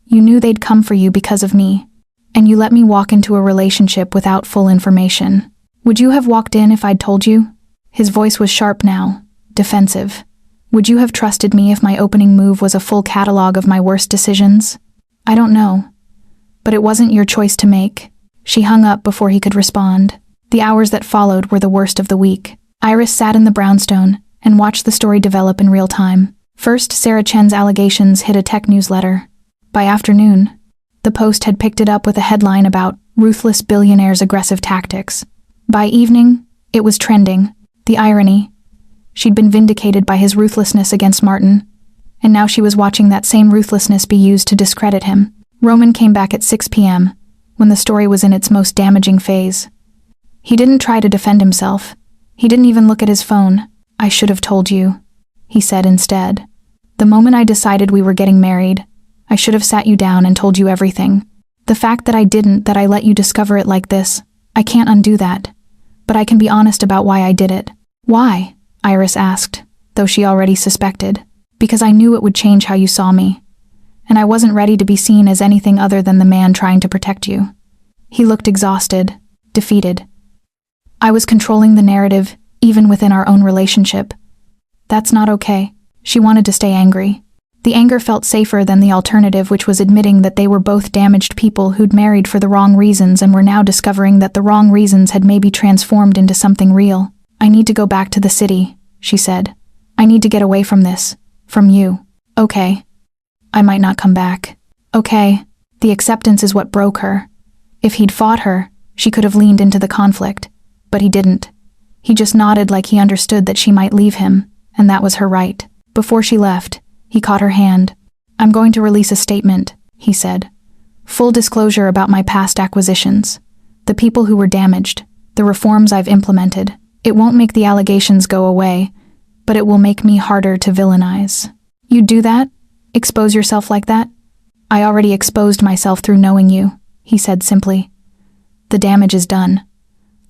You knew they'd come for you because of me. And you let me walk into a relationship without full information. Would you have walked in if I'd told you? His voice was sharp now, defensive. Would you have trusted me if my opening move was a full catalog of my worst decisions? I don't know. But it wasn't your choice to make. She hung up before he could respond. The hours that followed were the worst of the week. Iris sat in the brownstone and watched the story develop in real time. First, Sarah Chen's allegations hit a tech newsletter. By afternoon, the Post had picked it up with a headline about ruthless billionaire's aggressive tactics. By evening, it was trending. The irony. She'd been vindicated by his ruthlessness against Martin, and now she was watching that same ruthlessness be used to discredit him. Roman came back at 6 p.m., when the story was in its most damaging phase. He didn't try to defend himself. He didn't even look at his phone. I should have told you, he said instead. The moment I decided we were getting married, I should have sat you down and told you everything. The fact that I didn't, that I let you discover it like this, I can't undo that. But I can be honest about why I did it. Why? Iris asked, though she already suspected. Because I knew it would change how you saw me. And I wasn't ready to be seen as anything other than the man trying to protect you. He looked exhausted, defeated. I was controlling the narrative, even within our own relationship. That's not okay. She wanted to stay angry. The anger felt safer than the alternative, which was admitting that they were both damaged people who'd married for the wrong reasons and were now discovering that the wrong reasons had maybe transformed into something real. I need to go back to the city, she said. I need to get away from this. From you. Okay. I might not come back. Okay. The acceptance is what broke her. If he'd fought her, she could have leaned into the conflict. But he didn't. He just nodded like he understood that she might leave him, and that was her right. Before she left, he caught her hand. I'm going to release a statement, he said. Full disclosure about my past acquisitions. The people who were damaged. The reforms I've implemented. It won't make the allegations go away, but it will make me harder to villainize. You'd do that? Expose yourself like that? I already exposed myself through knowing you, he said simply. The damage is done.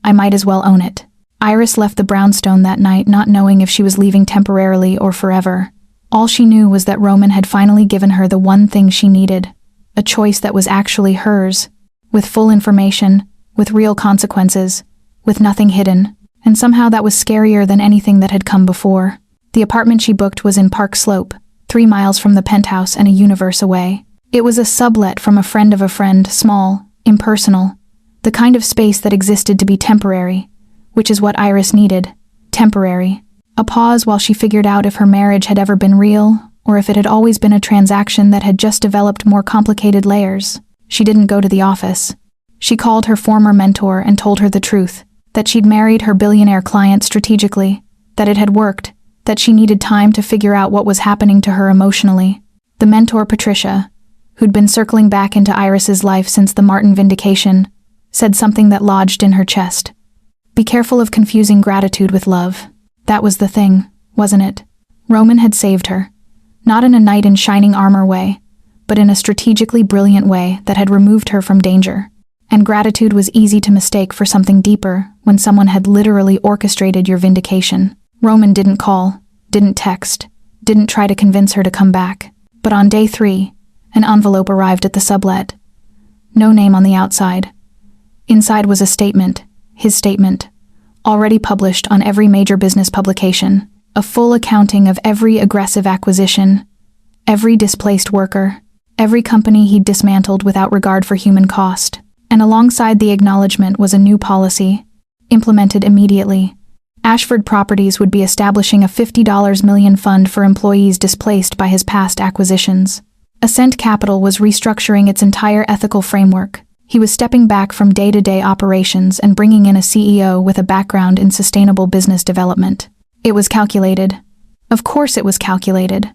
I might as well own it. Iris left the brownstone that night not knowing if she was leaving temporarily or forever. All she knew was that Roman had finally given her the one thing she needed, a choice that was actually hers, with full information, with real consequences, with nothing hidden, and somehow that was scarier than anything that had come before. The apartment she booked was in Park Slope, 3 miles from the penthouse and a universe away. It was a sublet from a friend, small, impersonal, the kind of space that existed to be temporary, which is what Iris needed, temporary. A pause while she figured out if her marriage had ever been real, or if it had always been a transaction that had just developed more complicated layers. She didn't go to the office. She called her former mentor and told her the truth, that she'd married her billionaire client strategically, that it had worked, that she needed time to figure out what was happening to her emotionally. The mentor, Patricia, who'd been circling back into Iris's life since the Martin vindication, said something that lodged in her chest. Be careful of confusing gratitude with love. That was the thing, wasn't it? Roman had saved her. Not in a knight in shining armor way, but in a strategically brilliant way that had removed her from danger. And gratitude was easy to mistake for something deeper when someone had literally orchestrated your vindication. Roman didn't call, didn't text, didn't try to convince her to come back. But on day 3, an envelope arrived at the sublet. No name on the outside. Inside was a statement, his statement, already published on every major business publication, a full accounting of every aggressive acquisition, every displaced worker, every company he'd dismantled without regard for human cost. And alongside the acknowledgement was a new policy, implemented immediately. Ashford Properties would be establishing a $50 million fund for employees displaced by his past acquisitions. Ascent Capital was restructuring its entire ethical framework. He was stepping back from day-to-day operations and bringing in a CEO with a background in sustainable business development. It was calculated. Of course it was calculated.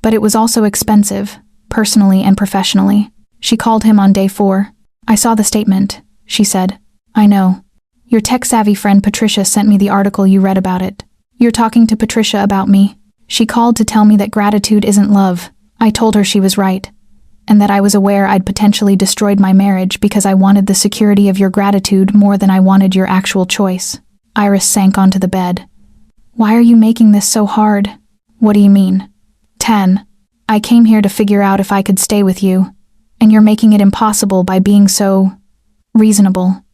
But it was also expensive, personally and professionally. She called him on day 4. I saw the statement, she said. I know. Your tech-savvy friend Patricia sent me the article you read about it. You're talking to Patricia about me. She called to tell me that gratitude isn't love. I told her she was right. And that I was aware I'd potentially destroyed my marriage because I wanted the security of your gratitude more than I wanted your actual choice. Iris sank onto the bed. Why are you making this so hard? What do you mean? 10. I came here to figure out if I could stay with you, and you're making it impossible by being so reasonable.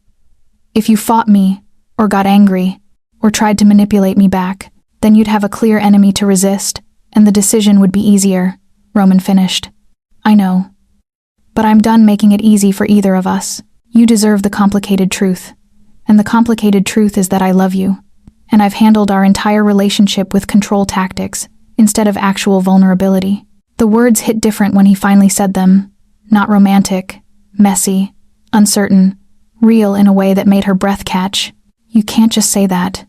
If you fought me, or got angry, or tried to manipulate me back, then you'd have a clear enemy to resist, and the decision would be easier, Roman finished. I know. But I'm done making it easy for either of us. You deserve the complicated truth. And the complicated truth is that I love you. And I've handled our entire relationship with control tactics, instead of actual vulnerability. The words hit different when he finally said them. Not romantic, messy, uncertain, real in a way that made her breath catch. You can't just say that,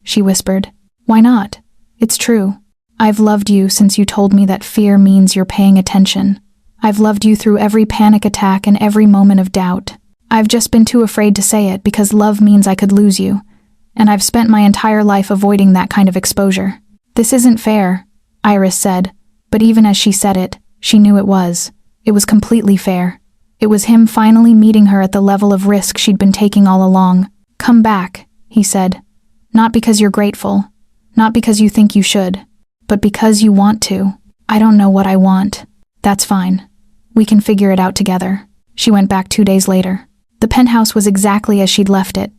she whispered. Why not? It's true. I've loved you since you told me that fear means you're paying attention. I've loved you through every panic attack and every moment of doubt. I've just been too afraid to say it because love means I could lose you, and I've spent my entire life avoiding that kind of exposure. This isn't fair, Iris said, but even as she said it, she knew it was. It was completely fair. It was him finally meeting her at the level of risk she'd been taking all along. Come back, he said. Not because you're grateful, not because you think you should, but because you want to. I don't know what I want. That's fine. We can figure it out together. She went back 2 days later. The penthouse was exactly as she'd left it,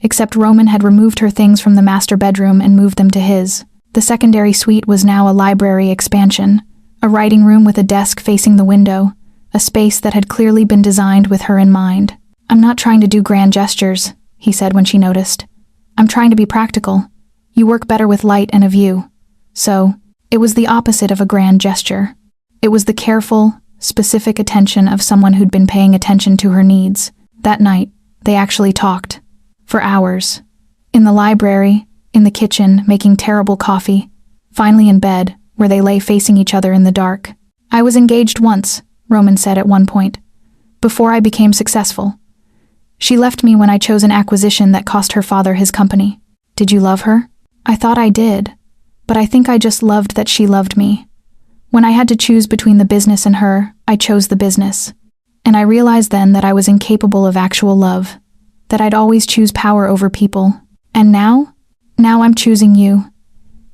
except Roman had removed her things from the master bedroom and moved them to his. The secondary suite was now a library expansion, a writing room with a desk facing the window, a space that had clearly been designed with her in mind. I'm not trying to do grand gestures, he said when she noticed. I'm trying to be practical. You work better with light and a view. So, it was the opposite of a grand gesture. It was the careful, specific attention of someone who'd been paying attention to her needs. That night, they actually talked. For hours. In the library, in the kitchen, making terrible coffee. Finally in bed, where they lay facing each other in the dark. I was engaged once, Roman said at one point. Before I became successful. She left me when I chose an acquisition that cost her father his company. Did you love her? I thought I did. But I think I just loved that she loved me. When I had to choose between the business and her, I chose the business. And I realized then that I was incapable of actual love, that I'd always choose power over people. And now I'm choosing you.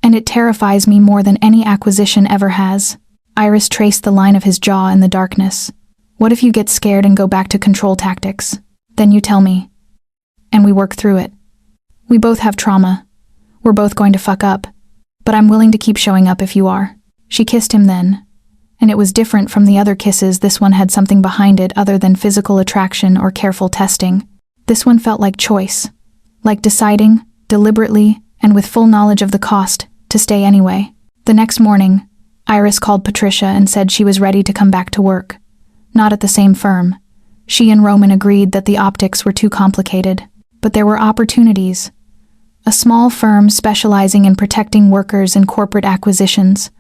And it terrifies me more than any acquisition ever has. Iris traced the line of his jaw in the darkness. What if you get scared and go back to control tactics? Then you tell me. And we work through it. We both have trauma. We're both going to fuck up. But I'm willing to keep showing up if you are. She kissed him then. And it was different from the other kisses. This one had something behind it other than physical attraction or careful testing. This one felt like choice. Like deciding, deliberately, and with full knowledge of the cost, to stay anyway. The next morning, Iris called Patricia and said she was ready to come back to work. Not at the same firm. She and Roman agreed that the optics were too complicated. But there were opportunities. A small firm specializing in protecting workers in corporate acquisitions.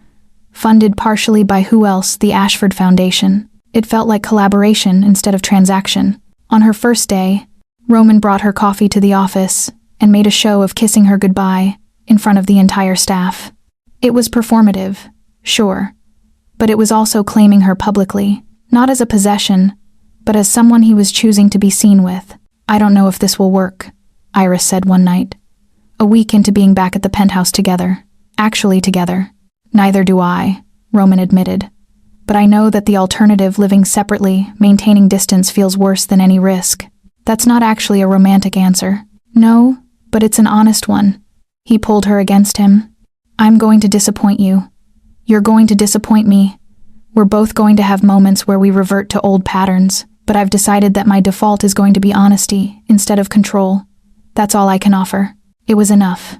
Funded partially by who else? The Ashford Foundation. It felt like collaboration instead of transaction. On her first day, Roman brought her coffee to the office and made a show of kissing her goodbye in front of the entire staff. It was performative, sure, but it was also claiming her publicly, not as a possession, but as someone he was choosing to be seen with. I don't know if this will work, Iris said one night. A week into being back at the penthouse together. Actually together. Neither do I, Roman admitted. But I know that the alternative, living separately, maintaining distance, feels worse than any risk. That's not actually a romantic answer. No, but it's an honest one. He pulled her against him. I'm going to disappoint you. You're going to disappoint me. We're both going to have moments where we revert to old patterns, but I've decided that my default is going to be honesty instead of control. That's all I can offer. It was enough.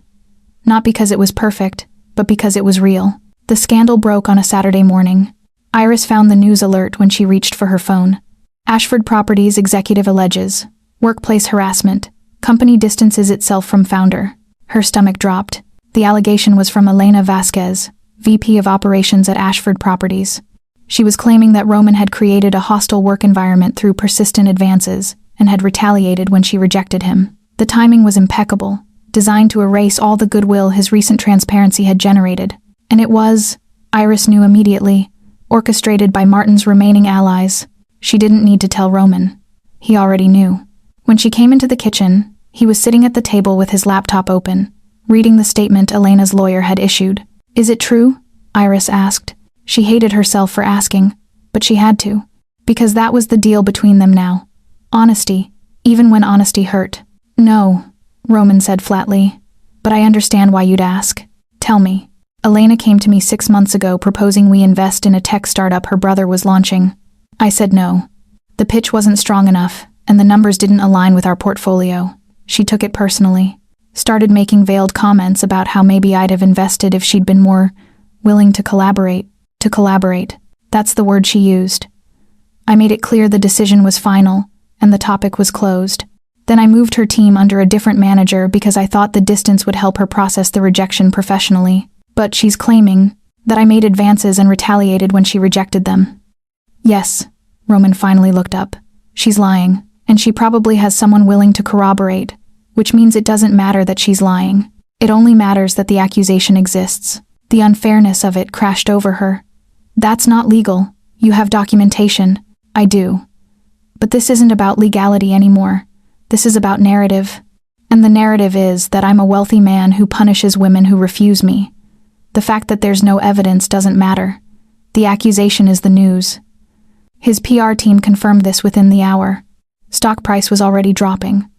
Not because it was perfect, but because it was real. The scandal broke on a Saturday morning. Iris found the news alert when she reached for her phone. Ashford Properties executive alleges workplace harassment. Company distances itself from founder. Her stomach dropped. The allegation was from Elena Vasquez, VP of Operations at Ashford Properties. She was claiming that Roman had created a hostile work environment through persistent advances and had retaliated when she rejected him. The timing was impeccable, designed to erase all the goodwill his recent transparency had generated. And it was, Iris knew immediately, orchestrated by Martin's remaining allies. She didn't need to tell Roman. He already knew. When she came into the kitchen, he was sitting at the table with his laptop open, reading the statement Elena's lawyer had issued. Is it true? Iris asked. She hated herself for asking, but she had to. Because that was the deal between them now. Honesty, even when honesty hurt. No, Roman said flatly. But I understand why you'd ask. Tell me. Elena came to me 6 months ago proposing we invest in a tech startup her brother was launching. I said no. The pitch wasn't strong enough, and the numbers didn't align with our portfolio. She took it personally. Started making veiled comments about how maybe I'd have invested if she'd been more willing to collaborate. To collaborate. That's the word she used. I made it clear the decision was final, and the topic was closed. Then I moved her team under a different manager because I thought the distance would help her process the rejection professionally. But she's claiming that I made advances and retaliated when she rejected them. Yes, Roman finally looked up. She's lying, and she probably has someone willing to corroborate, which means it doesn't matter that she's lying. It only matters that the accusation exists. The unfairness of it crashed over her. That's not legal. You have documentation. I do. But this isn't about legality anymore. This is about narrative. And the narrative is that I'm a wealthy man who punishes women who refuse me. The fact that there's no evidence doesn't matter. The accusation is the news. His PR team confirmed this within the hour. Stock price was already dropping.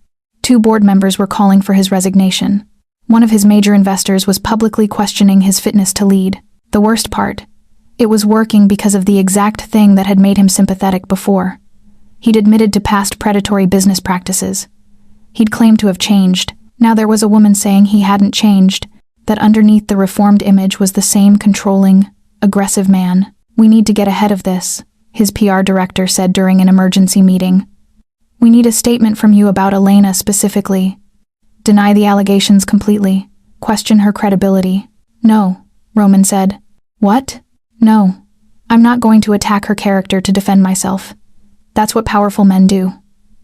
2 board members were calling for his resignation. One of his major investors was publicly questioning his fitness to lead. The worst part, it was working because of the exact thing that had made him sympathetic before. He'd admitted to past predatory business practices. He'd claimed to have changed. Now there was a woman saying he hadn't changed, that underneath the reformed image was the same controlling, aggressive man. We need to get ahead of this, his PR director said during an emergency meeting. We need a statement from you about Elena specifically. Deny the allegations completely. Question her credibility. No, Roman said. What? No. I'm not going to attack her character to defend myself. That's what powerful men do.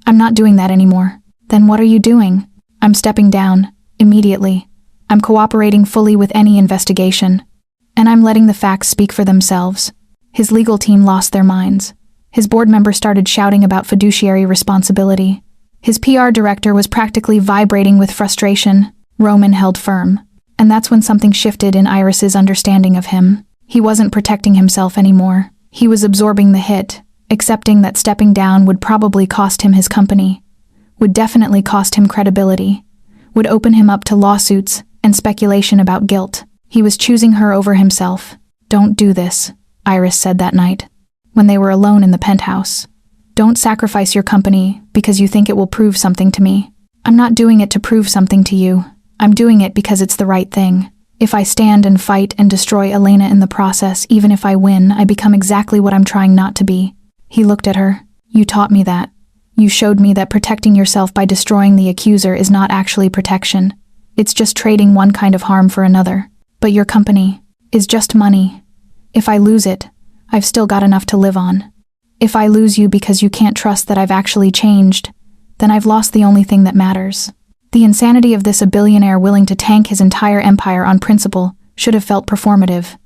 I'm not doing that anymore. Then what are you doing? I'm stepping down. Immediately. I'm cooperating fully with any investigation. And I'm letting the facts speak for themselves. His legal team lost their minds. His board member started shouting about fiduciary responsibility. His PR director was practically vibrating with frustration. Roman held firm. And that's when something shifted in Iris's understanding of him. He wasn't protecting himself anymore. He was absorbing the hit, accepting that stepping down would probably cost him his company, would definitely cost him credibility, would open him up to lawsuits and speculation about guilt. He was choosing her over himself. Don't do this, Iris said that night, when they were alone in the penthouse. Don't sacrifice your company because you think it will prove something to me. I'm not doing it to prove something to you. I'm doing it because it's the right thing. If I stand and fight and destroy Elena in the process, even if I win, I become exactly what I'm trying not to be. He looked at her. You taught me that. You showed me that protecting yourself by destroying the accuser is not actually protection. It's just trading one kind of harm for another. But your company is just money. If I lose it, I've still got enough to live on. If I lose you because you can't trust that I've actually changed, then I've lost the only thing that matters. The insanity of this, a billionaire willing to tank his entire empire on principle, should have felt performative.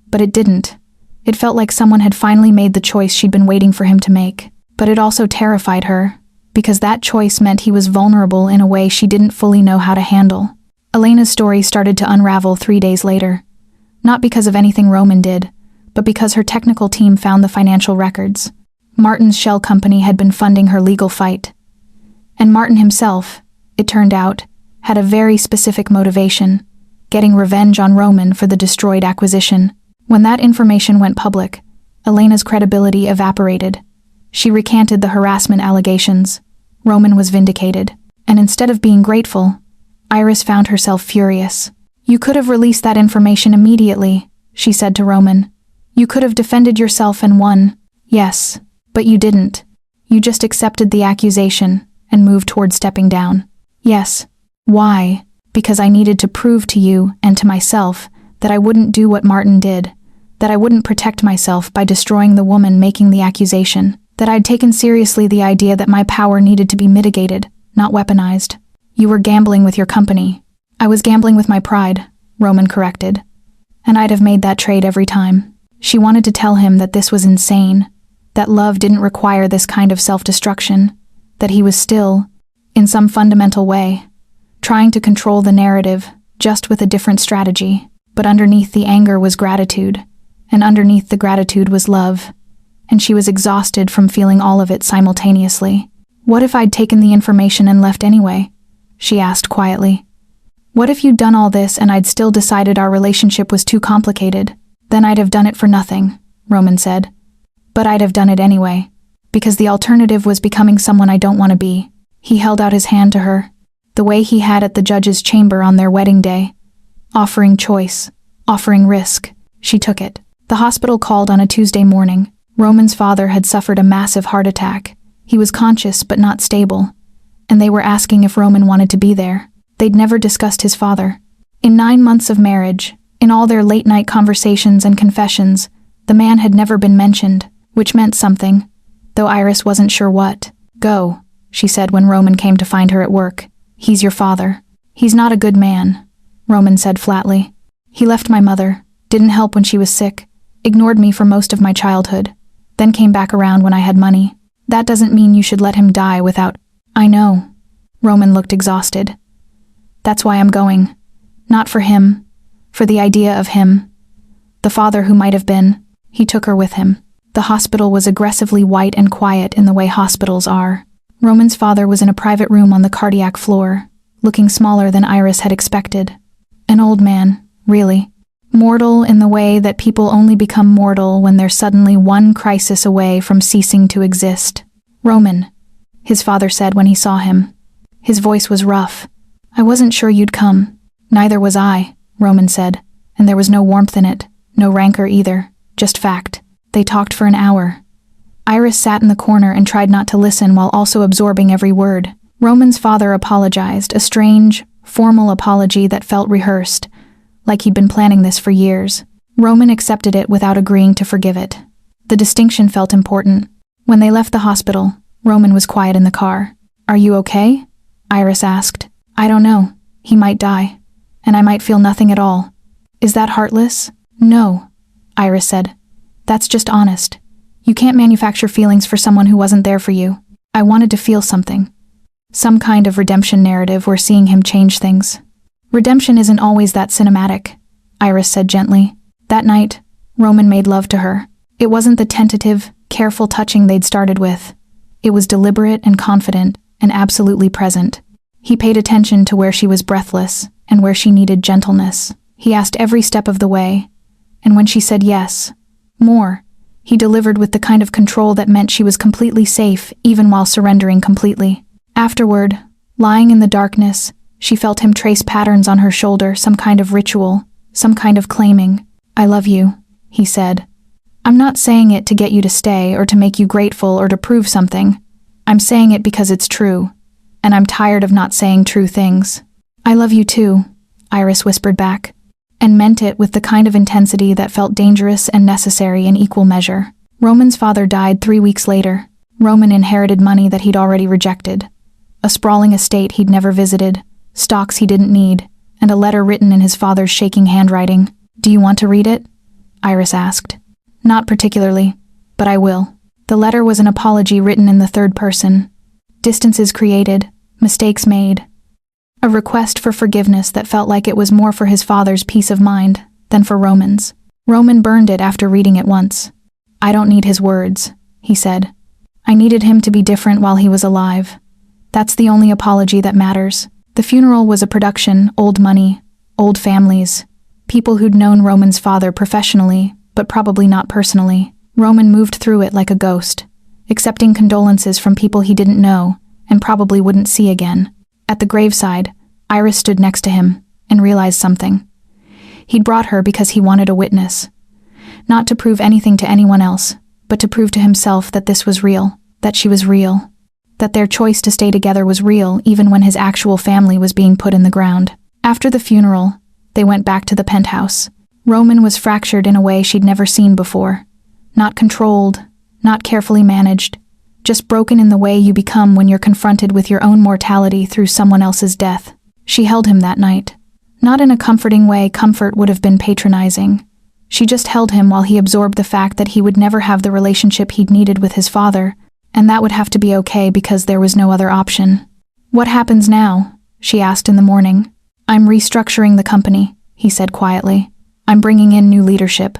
But it didn't. It felt like someone had finally made the choice she'd been waiting for him to make. But it also terrified her, because that choice meant he was vulnerable in a way she didn't fully know how to handle. Elena's story started to unravel 3 days later. Not because of anything Roman did, but because her technical team found the financial records. Martin's shell company had been funding her legal fight. And Martin himself, it turned out, had a very specific motivation, getting revenge on Roman for the destroyed acquisition. When that information went public, Elena's credibility evaporated. She recanted the harassment allegations. Roman was vindicated. And instead of being grateful, Iris found herself furious. You could have released that information immediately, she said to Roman. You could have defended yourself and won. Yes, but you didn't. You just accepted the accusation and moved toward stepping down. Yes. Why? Because I needed to prove to you and to myself that I wouldn't do what Martin did, that I wouldn't protect myself by destroying the woman making the accusation, that I'd taken seriously the idea that my power needed to be mitigated, not weaponized. You were gambling with your company. I was gambling with my pride, Roman corrected. And I'd have made that trade every time. She wanted to tell him that this was insane, that love didn't require this kind of self-destruction, that he was still, in some fundamental way, trying to control the narrative, just with a different strategy. But underneath the anger was gratitude, and underneath the gratitude was love. And she was exhausted from feeling all of it simultaneously. "What if I'd taken the information and left anyway?" she asked quietly. "What if you'd done all this and I'd still decided our relationship was too complicated? Then I'd have done it for nothing," Roman said. "But I'd have done it anyway, because the alternative was becoming someone I don't want to be." He held out his hand to her, the way he had at the judge's chamber on their wedding day. Offering choice, offering risk. She took it. The hospital called on a Tuesday morning. Roman's father had suffered a massive heart attack. He was conscious but not stable, and they were asking if Roman wanted to be there. They'd never discussed his father. In 9 months of marriage, in all their late-night conversations and confessions, the man had never been mentioned, which meant something, though Iris wasn't sure what. "Go," she said when Roman came to find her at work. "He's your father." "He's not a good man," Roman said flatly. "He left my mother, didn't help when she was sick, ignored me for most of my childhood, then came back around when I had money. That doesn't mean you should let him die without—" "I know." Roman looked exhausted. "That's why I'm going. Not for him. For the idea of him. The father who might have been." He took her with him. The hospital was aggressively white and quiet in the way hospitals are. Roman's father was in a private room on the cardiac floor, looking smaller than Iris had expected. An old man, really. Mortal in the way that people only become mortal when they're suddenly one crisis away from ceasing to exist. "Roman," his father said when he saw him. His voice was rough. "I wasn't sure you'd come." "Neither was I," Roman said, and there was no warmth in it, no rancor either, just fact. They talked for an hour. Iris sat in the corner and tried not to listen while also absorbing every word. Roman's father apologized, a strange, formal apology that felt rehearsed, like he'd been planning this for years. Roman accepted it without agreeing to forgive it. The distinction felt important. When they left the hospital, Roman was quiet in the car. "Are you okay?" Iris asked. "I don't know. He might die. And I might feel nothing at all." "Is that heartless?" "No," Iris said. "That's just honest. You can't manufacture feelings for someone who wasn't there for you. I wanted to feel something. Some kind of redemption narrative where seeing him change things." "Redemption isn't always that cinematic," Iris said gently. That night, Roman made love to her. It wasn't the tentative, careful touching they'd started with. It was deliberate and confident and absolutely present. He paid attention to where she was breathless and where she needed gentleness. He asked every step of the way, and when she said yes, more, he delivered with the kind of control that meant she was completely safe even while surrendering completely. Afterward, lying in the darkness, she felt him trace patterns on her shoulder, some kind of ritual, some kind of claiming. "I love you," he said. "I'm not saying it to get you to stay or to make you grateful or to prove something. I'm saying it because it's true, and I'm tired of not saying true things." "I love you too," Iris whispered back, and meant it with the kind of intensity that felt dangerous and necessary in equal measure. Roman's father died 3 weeks later. Roman inherited money that he'd already rejected. A sprawling estate he'd never visited, stocks he didn't need, and a letter written in his father's shaking handwriting. "Do you want to read it?" Iris asked. "Not particularly, but I will." The letter was an apology written in the third person. Distances created, mistakes made. A request for forgiveness that felt like it was more for his father's peace of mind than for Roman's. Roman burned it after reading it once. "I don't need his words," he said. "I needed him to be different while he was alive. That's the only apology that matters." The funeral was a production, old money, old families, people who'd known Roman's father professionally, but probably not personally. Roman moved through it like a ghost, accepting condolences from people he didn't know and probably wouldn't see again. At the graveside, Iris stood next to him and realized something. He'd brought her because he wanted a witness. Not to prove anything to anyone else, but to prove to himself that this was real, that she was real, that their choice to stay together was real even when his actual family was being put in the ground. After the funeral, they went back to the penthouse. Roman was fractured in a way she'd never seen before. Not controlled, not carefully managed, just broken in the way you become when you're confronted with your own mortality through someone else's death. She held him that night. Not in a comforting way. Comfort would have been patronizing. She just held him while he absorbed the fact that he would never have the relationship he'd needed with his father, and that would have to be okay because there was no other option. "What happens now?" she asked in the morning. "I'm restructuring the company," he said quietly. "I'm bringing in new leadership."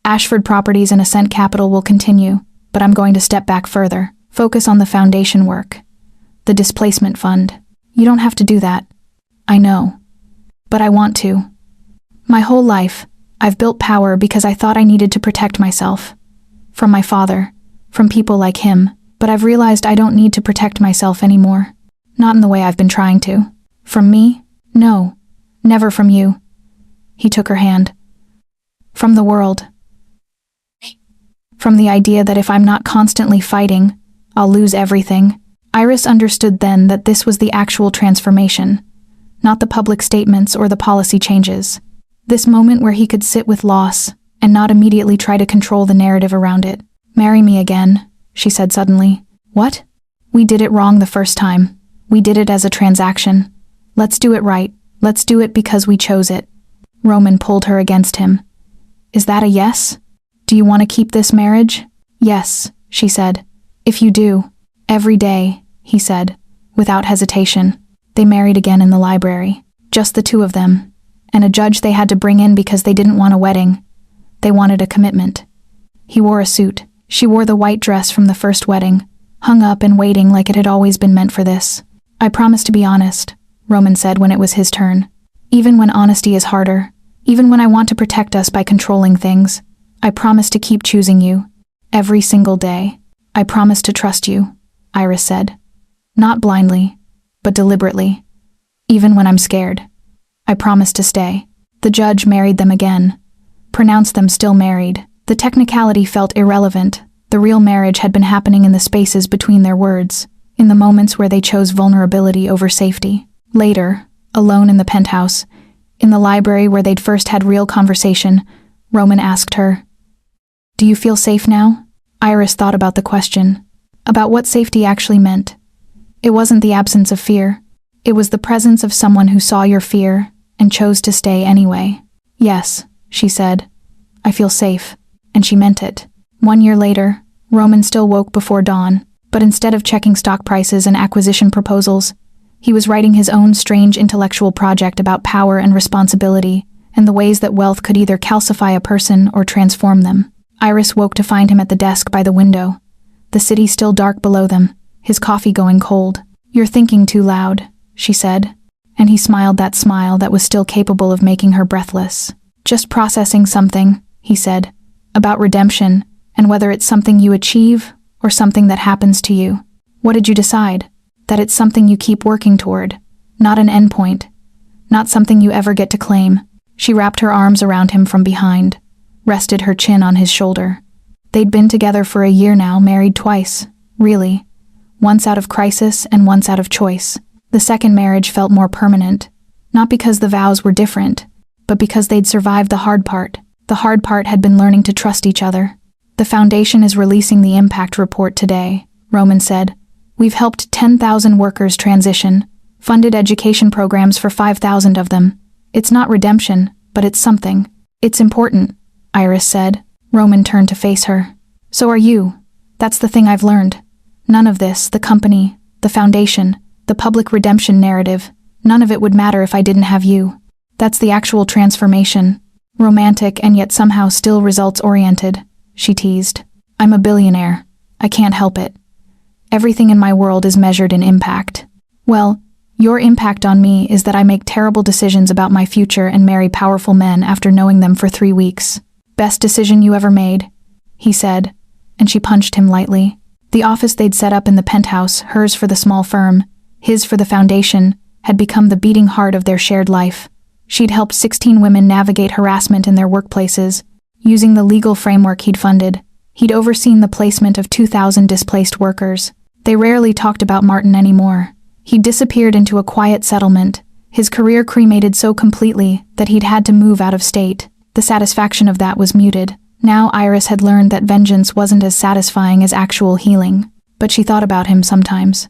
Ashford Properties and Ascent Capital will continue, but I'm going to step back further. Focus on the foundation work. The displacement fund. You don't have to do that. I know. But I want to. My whole life, I've built power because I thought I needed to protect myself. From my father, from people like him, but I've realized I don't need to protect myself anymore. Not in the way I've been trying to. From me? No. Never from you. He took her hand. From the world. From the idea that if I'm not constantly fighting, I'll lose everything. Iris understood then that this was the actual transformation, not the public statements or the policy changes. This moment where he could sit with loss and not immediately try to control the narrative around it. Marry me again, she said suddenly. What? We did it wrong the first time. We did it as a transaction. Let's do it right. Let's do it because we chose it. Roman pulled her against him. Is that a yes? Do you want to keep this marriage? Yes, she said. If you do. Every day, he said, without hesitation. They married again in the library. Just the two of them. And a judge they had to bring in because they didn't want a wedding. They wanted a commitment. He wore a suit. She wore the white dress from the first wedding, hung up and waiting like it had always been meant for this. I promise to be honest, Roman said when it was his turn. Even when honesty is harder, even when I want to protect us by controlling things, I promise to keep choosing you. Every single day. I promise to trust you, Iris said. Not blindly, but deliberately. Even when I'm scared. I promise to stay. The judge married them again. Pronounced them still married. The technicality felt irrelevant. The real marriage had been happening in the spaces between their words, in the moments where they chose vulnerability over safety. Later, alone in the penthouse, in the library where they'd first had real conversation, Roman asked her, "Do you feel safe now?" Iris thought about the question, about what safety actually meant. It wasn't the absence of fear. It was the presence of someone who saw your fear and chose to stay anyway. Yes, she said. I feel safe. And she meant it. 1 year later, Roman still woke before dawn, but instead of checking stock prices and acquisition proposals, he was writing his own strange intellectual project about power and responsibility and the ways that wealth could either calcify a person or transform them. Iris woke to find him at the desk by the window, the city still dark below them, his coffee going cold. You're thinking too loud, she said, and he smiled that smile that was still capable of making her breathless. Just processing something, he said, about redemption and whether it's something you achieve or something that happens to you. What did you decide? That it's something you keep working toward, not an endpoint, not something you ever get to claim. She wrapped her arms around him from behind, rested her chin on his shoulder. They'd been together for a year now, married twice, really. Once out of crisis and once out of choice. The second marriage felt more permanent, not because the vows were different, but because they'd survived the hard part. The hard part had been learning to trust each other. The foundation is releasing the impact report today, Roman said. We've helped 10,000 workers transition, funded education programs for 5,000 of them. It's not redemption, but it's something. It's important, Iris said. Roman turned to face her. So are you. That's the thing I've learned. None of this, the company, the foundation, the public redemption narrative, none of it would matter if I didn't have you. That's the actual transformation. Romantic and yet somehow still results-oriented, she teased. I'm a billionaire. I can't help it. Everything in my world is measured in impact. Well, your impact on me is that I make terrible decisions about my future and marry powerful men after knowing them for 3 weeks. Best decision you ever made, he said, and she punched him lightly. The office they'd set up in the penthouse, hers for the small firm, his for the foundation, had become the beating heart of their shared life. She'd helped 16 women navigate harassment in their workplaces, using the legal framework he'd funded. He'd overseen the placement of 2,000 displaced workers. They rarely talked about Martin anymore. He'd disappeared into a quiet settlement, his career cremated so completely that he'd had to move out of state. The satisfaction of that was muted. Now Iris had learned that vengeance wasn't as satisfying as actual healing, but she thought about him sometimes.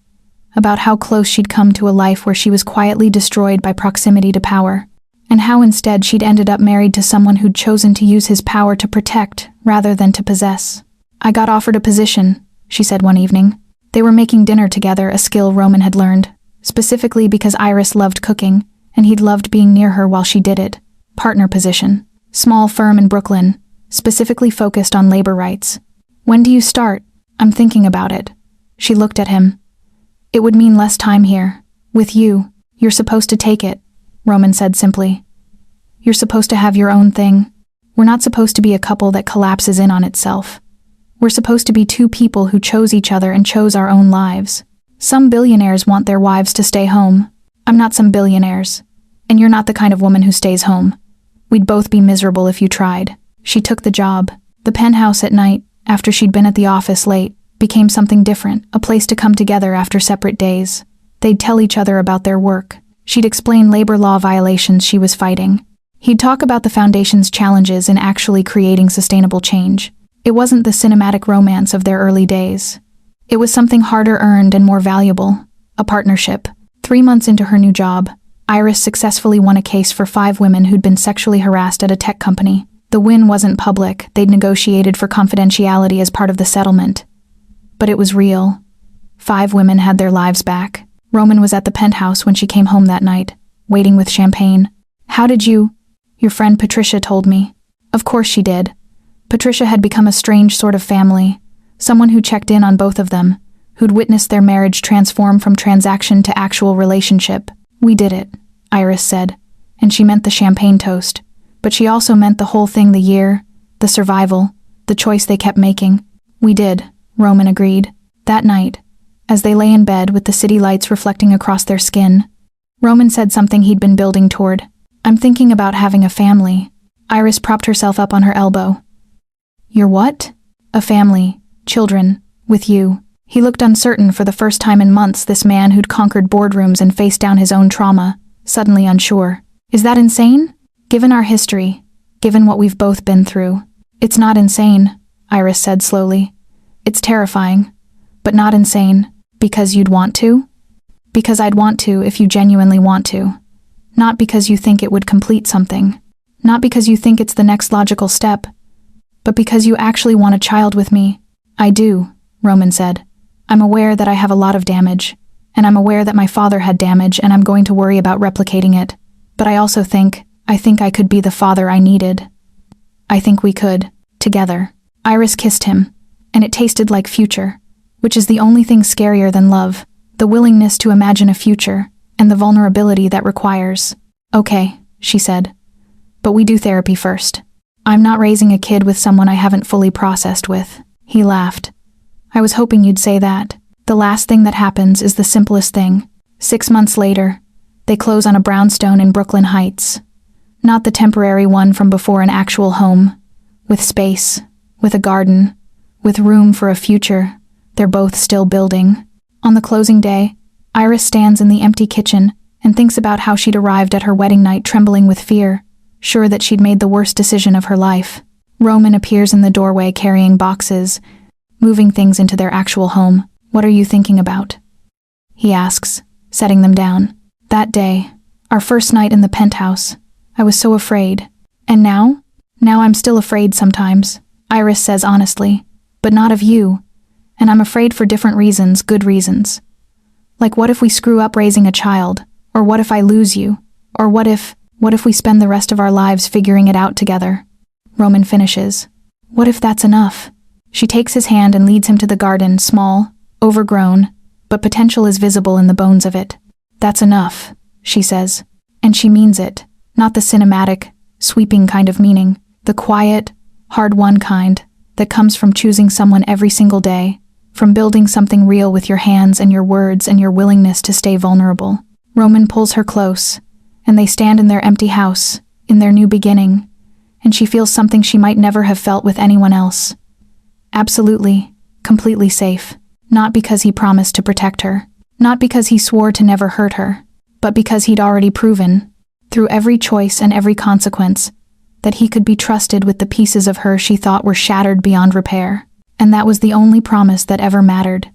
About how close she'd come to a life where she was quietly destroyed by proximity to power, and how instead she'd ended up married to someone who'd chosen to use his power to protect rather than to possess. I got offered a position, she said one evening. They were making dinner together, a skill Roman had learned, specifically because Iris loved cooking, and he'd loved being near her while she did it. Partner position. Small firm in Brooklyn. specifically focused on labor rights. "When do you start?" "I'm thinking about it." She looked at him. "It would mean less time here. With you. You're supposed to take it," Roman said simply. "You're supposed to have your own thing. We're not supposed to be a couple that collapses in on itself. We're supposed to be two people who chose each other and chose our own lives. Some billionaires want their wives to stay home. I'm not some billionaires. And you're not the kind of woman who stays home. We'd both be miserable if you tried." She took the job. The penthouse at night, after she'd been at the office late, became something different, a place to come together after separate days. They'd tell each other about their work. She'd explain labor law violations she was fighting. He'd talk about the foundation's challenges in actually creating sustainable change. It wasn't the cinematic romance of their early days. It was something harder earned and more valuable, a partnership. 3 months into her new job, Iris successfully won a case for 5 women who'd been sexually harassed at a tech company. The win wasn't public. They'd negotiated for confidentiality as part of the settlement. But it was real. 5 women had their lives back. Roman was at the penthouse when she came home that night, waiting with champagne. "How did you—" "Your friend Patricia told me." Of course she did. Patricia had become a strange sort of family, someone who checked in on both of them, who'd witnessed their marriage transform from transaction to actual relationship. "We did it," Iris said, and she meant the champagne toast. But she also meant the whole thing, the year, the survival, the choice they kept making. "We did," Roman agreed. That night, as they lay in bed with the city lights reflecting across their skin, Roman said something he'd been building toward. "I'm thinking about having a family." Iris propped herself up on her elbow. "You're what?" "A family, children, with you." He looked uncertain. For the first time in months, this man who'd conquered boardrooms and faced down his own trauma, suddenly unsure. "Is that insane? Given our history, given what we've both been through." "It's not insane," Iris said slowly. "It's terrifying, but not insane. Because you'd want to?" "Because I'd want to if you genuinely want to. Not because you think it would complete something. Not because you think it's the next logical step. But because you actually want a child with me." "I do," Roman said. "I'm aware that I have a lot of damage, and I'm aware that my father had damage, and I'm going to worry about replicating it. But I also think I could be the father I needed. I think we could, together." Iris kissed him, and it tasted like future, which is the only thing scarier than love, the willingness to imagine a future, and the vulnerability that requires. "Okay," she said. "But we do therapy first. I'm not raising a kid with someone I haven't fully processed with." He laughed. "I was hoping you'd say that. The last thing that happens is the simplest thing." 6 months later, they close on a brownstone in Brooklyn Heights. Not the temporary one from before, an actual home. With space, with a garden, with room for a future they're both still building. On the closing day, Iris stands in the empty kitchen and thinks about how she'd arrived at her wedding night trembling with fear, sure that she'd made the worst decision of her life. Roman appears in the doorway carrying boxes, moving things into their actual home. "What are you thinking about?" he asks, setting them down. "That day, our first night in the penthouse, I was so afraid. And now? Now I'm still afraid sometimes," Iris says honestly. "But not of you. And I'm afraid for different reasons, good reasons. Like, what if we screw up raising a child? Or what if I lose you? Or what if we spend the rest of our lives figuring it out together?" Roman finishes. "What if that's enough?" She takes his hand and leads him to the garden, small, overgrown, but potential is visible in the bones of it. "That's enough," she says. And she means it. Not the cinematic, sweeping kind of meaning. The quiet, hard-won kind that comes from choosing someone every single day, from building something real with your hands and your words and your willingness to stay vulnerable. Roman pulls her close, and they stand in their empty house, in their new beginning, and she feels something she might never have felt with anyone else. Absolutely, completely safe. Not because he promised to protect her, not because he swore to never hurt her, but because he'd already proven, through every choice and every consequence, that he could be trusted with the pieces of her she thought were shattered beyond repair. And that was the only promise that ever mattered.